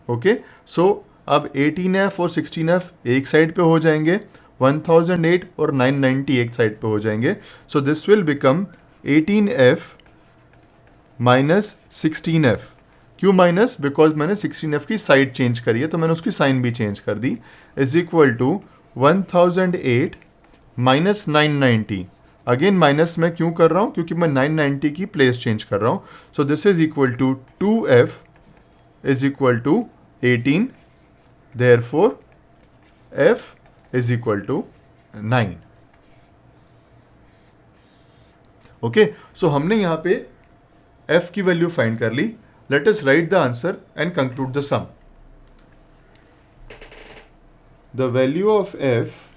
Okay, so अब 18f और 16f एक side पे हो जाएंगे, 1008 और 990 एक साइड पे हो जाएंगे। सो this will become 18f minus 16f। क्यों माइनस? बिकॉज मैंने 16f की साइड चेंज करी है, तो मैंने उसकी साइन भी चेंज कर दी। Is equal to 1008 minus 990। Again minus मैं क्यों कर रहा हूँ? क्योंकि मैं 990 की प्लेस चेंज कर रहा हूँ। So this is equal to 2f is equal to 18, therefore f is equal to 9। Okay, so हमने यहाँ पे f की वैल्यू फाइंड कर ली। Let us write the answer and conclude the sum. The value of f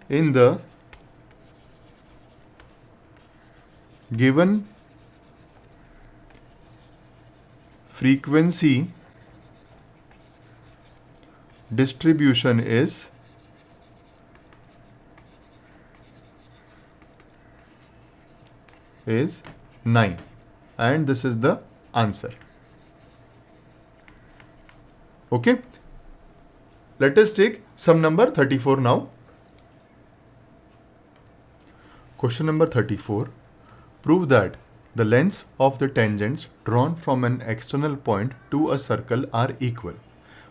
in the given frequency distribution is is 9, and this is the answer. Okay, let us take sum number 34 now. Question number 34. Prove that the lengths of the tangents drawn from an external point to a circle are equal.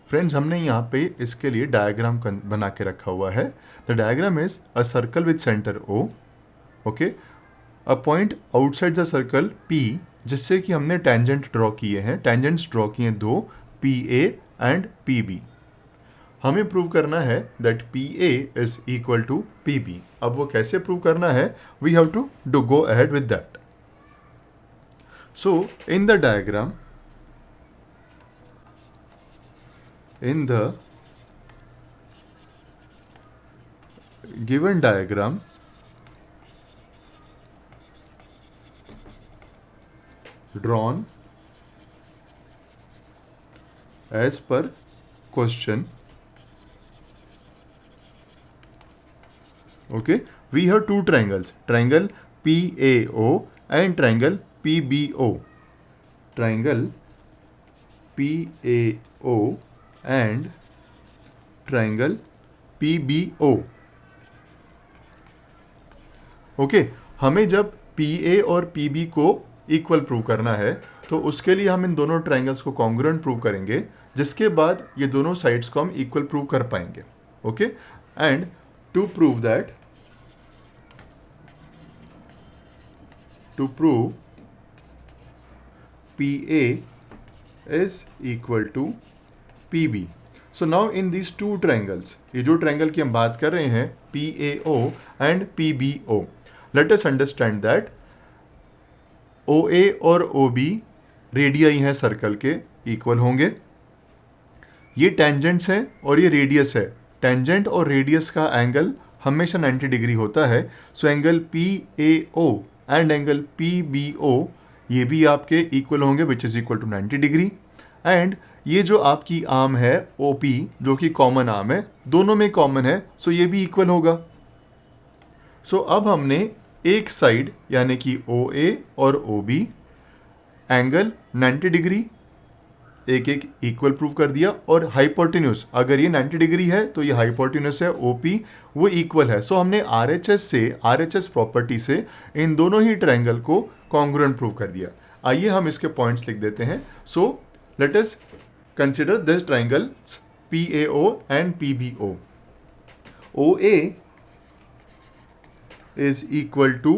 Friends, हमने यहाँ पे इसके लिए diagram बना के रखा हुआ है। The diagram is a circle with centre O, okay, a point outside the circle P, जिससे कि हमने टेंजेंट ड्रॉ किए हैं। टेंजेंट्स ड्रॉ किए हैं दो, PA एंड PB। हमें प्रूव करना है that PA is equal to PB। अब वो कैसे प्रूव करना है? We have to do go ahead with that. So in the diagram, in the given diagram, drawn as per question, okay, we have two triangles, triangle PAO and triangle PBO, triangle PAO and triangle PBO। Okay, हमें जब PA और PB को equal prove करना है तो उसके लिए हम इन दोनों ट्राइंगल्स को कॉन्ग्रुएंट प्रूव करेंगे, जिसके बाद ये दोनों साइड्स को हम इक्वल प्रूव कर पाएंगे। Okay, and to prove that, to prove PA is equal to PB. So now in these two triangles, ये जो ट्रायंगल की हम बात कर रहे हैं PAO and PBO, let us understand that OA और OB रेडियाई हैं सर्कल के, इक्वल होंगे। ये टेंजेंट्स हैं और ये रेडियस है। टेंजेंट और रेडियस का एंगल हमेशा 90 डिग्री होता है. So angle PAO and angle PBO ये भी आपके इक्वल होंगे which is equal to 90 degree. And ये जो आपकी आर्म है OP जो कि कॉमन आर्म है, दोनों में कॉमन है, सो ये भी इक्वल होगा. सो अब हमने एक साइड यानी कि OA और OB एंगल 90 डिग्री एक एक इक्वल प्रूव कर दिया. और हाइपोटेन्यूज अगर ये 90 डिग्री है तो ये हाइपोटेन्यूज है OP वो इक्वल है. सो हमने RHS प्रॉपर्टी से इन दोनों ही ट्रायंगल को कॉन्ग्रुएंट प्रूव कर दिया. आइए हम इसके पॉइंट्स लिख देते हैं. सो let us consider this triangles PAO and PBO. OA is equal to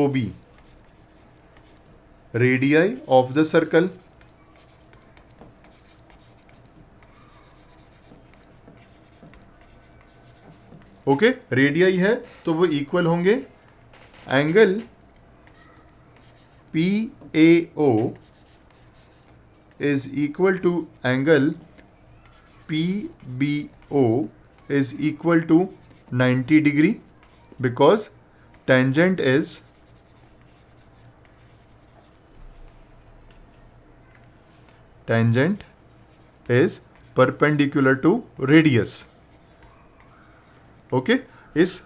OB, radii of the circle. Okay, radii है तो वो इक्वल होंगे. Angle PAO is equal to angle PBO is equal to 90 degree because tangent is perpendicular to radius. Okay, इस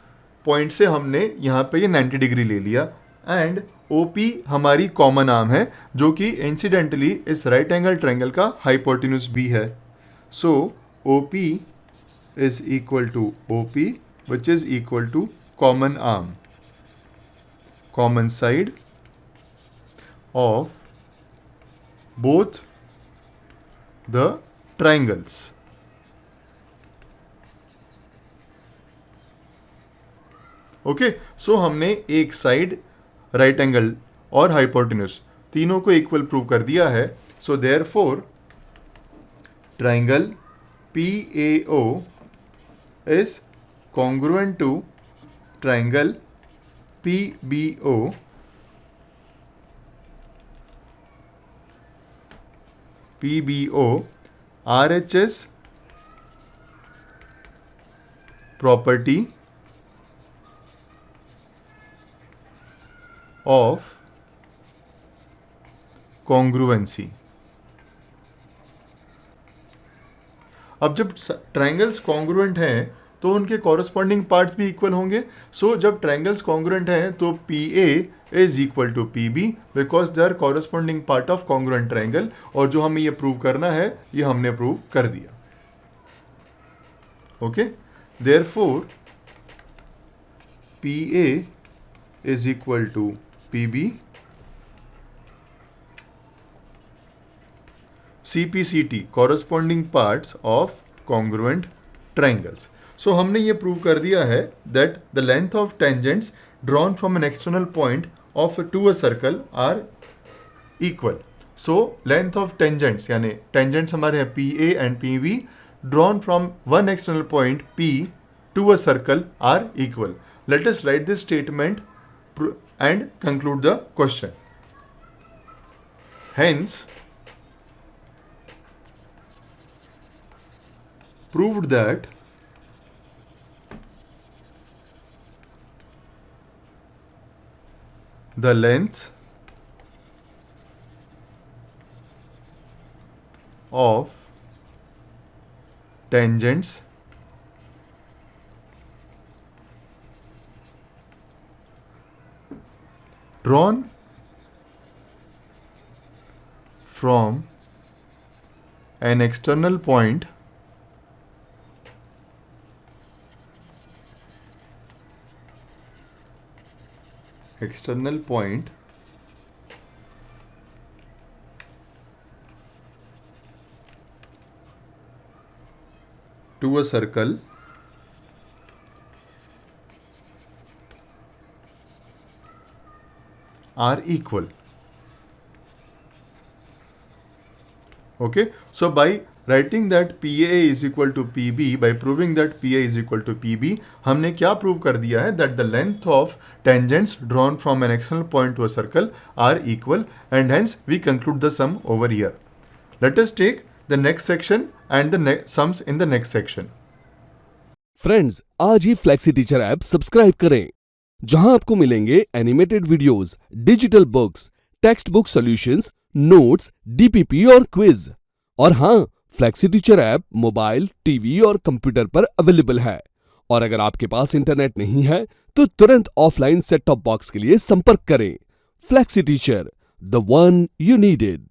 point से हमने यहाँ पे ये 90 डिग्री ले लिया. एंड OP हमारी कॉमन आर्म है जो कि इंसिडेंटली इस राइट एंगल ट्रायंगल का हाइपोटेन्यूज भी है. So OP is equal to OP which is equal to common arm, common side of both the triangles. Okay, so हमने एक साइड राइट एंगल और हाइपोटेन्यूज तीनों को इक्वल प्रूव कर दिया है. So therefore triangle PAO is congruent to triangle PBO RHS property of congruency. अब जब ट्रायंगल्स कॉन्ग्रुएंट हैं तो उनके कॉरस्पॉन्डिंग पार्ट्स भी इक्वल होंगे. सो जब ट्रायंगल्स कॉन्ग्रुएंट हैं तो PA is equal to PB because they are corresponding part of congruent triangle. और जो हमें ये प्रूव करना है ये हमने प्रूव कर दिया. Okay, therefore PA is equal to PB. CPCT corresponding parts of congruent triangles. So हमने ये प्रूव कर दिया है that the length of tangents drawn from an external point of to a circle are equal. So length of tangents यानी tangents हमारे हैं PA and PB drawn from one external point P to a circle are equal. Let us write this statement and conclude the question. Hence, proved that the length of tangents drawn from an external point to a circle are equal. Okay, so by writing that PA is equal to PB, by proving that PA is equal to PB, हमने क्या prove कर दिया है that the length of tangents drawn from an external point to a circle are equal, and hence we conclude the sum over here. Let us take the next section and the sums in the next section. Friends, आज ही flexi teacher app subscribe करें, जहां आपको मिलेंगे animated videos, digital books, text book solutions, notes, DPP और quiz. और हाँ, flexi teacher app mobile, TV और computer पर अवेलेबल है। और अगर आपके पास इंटरनेट नहीं है तो तुरंत ऑफलाइन सेट टॉप बॉक्स के लिए संपर्क करें। Flexi teacher, the one you needed.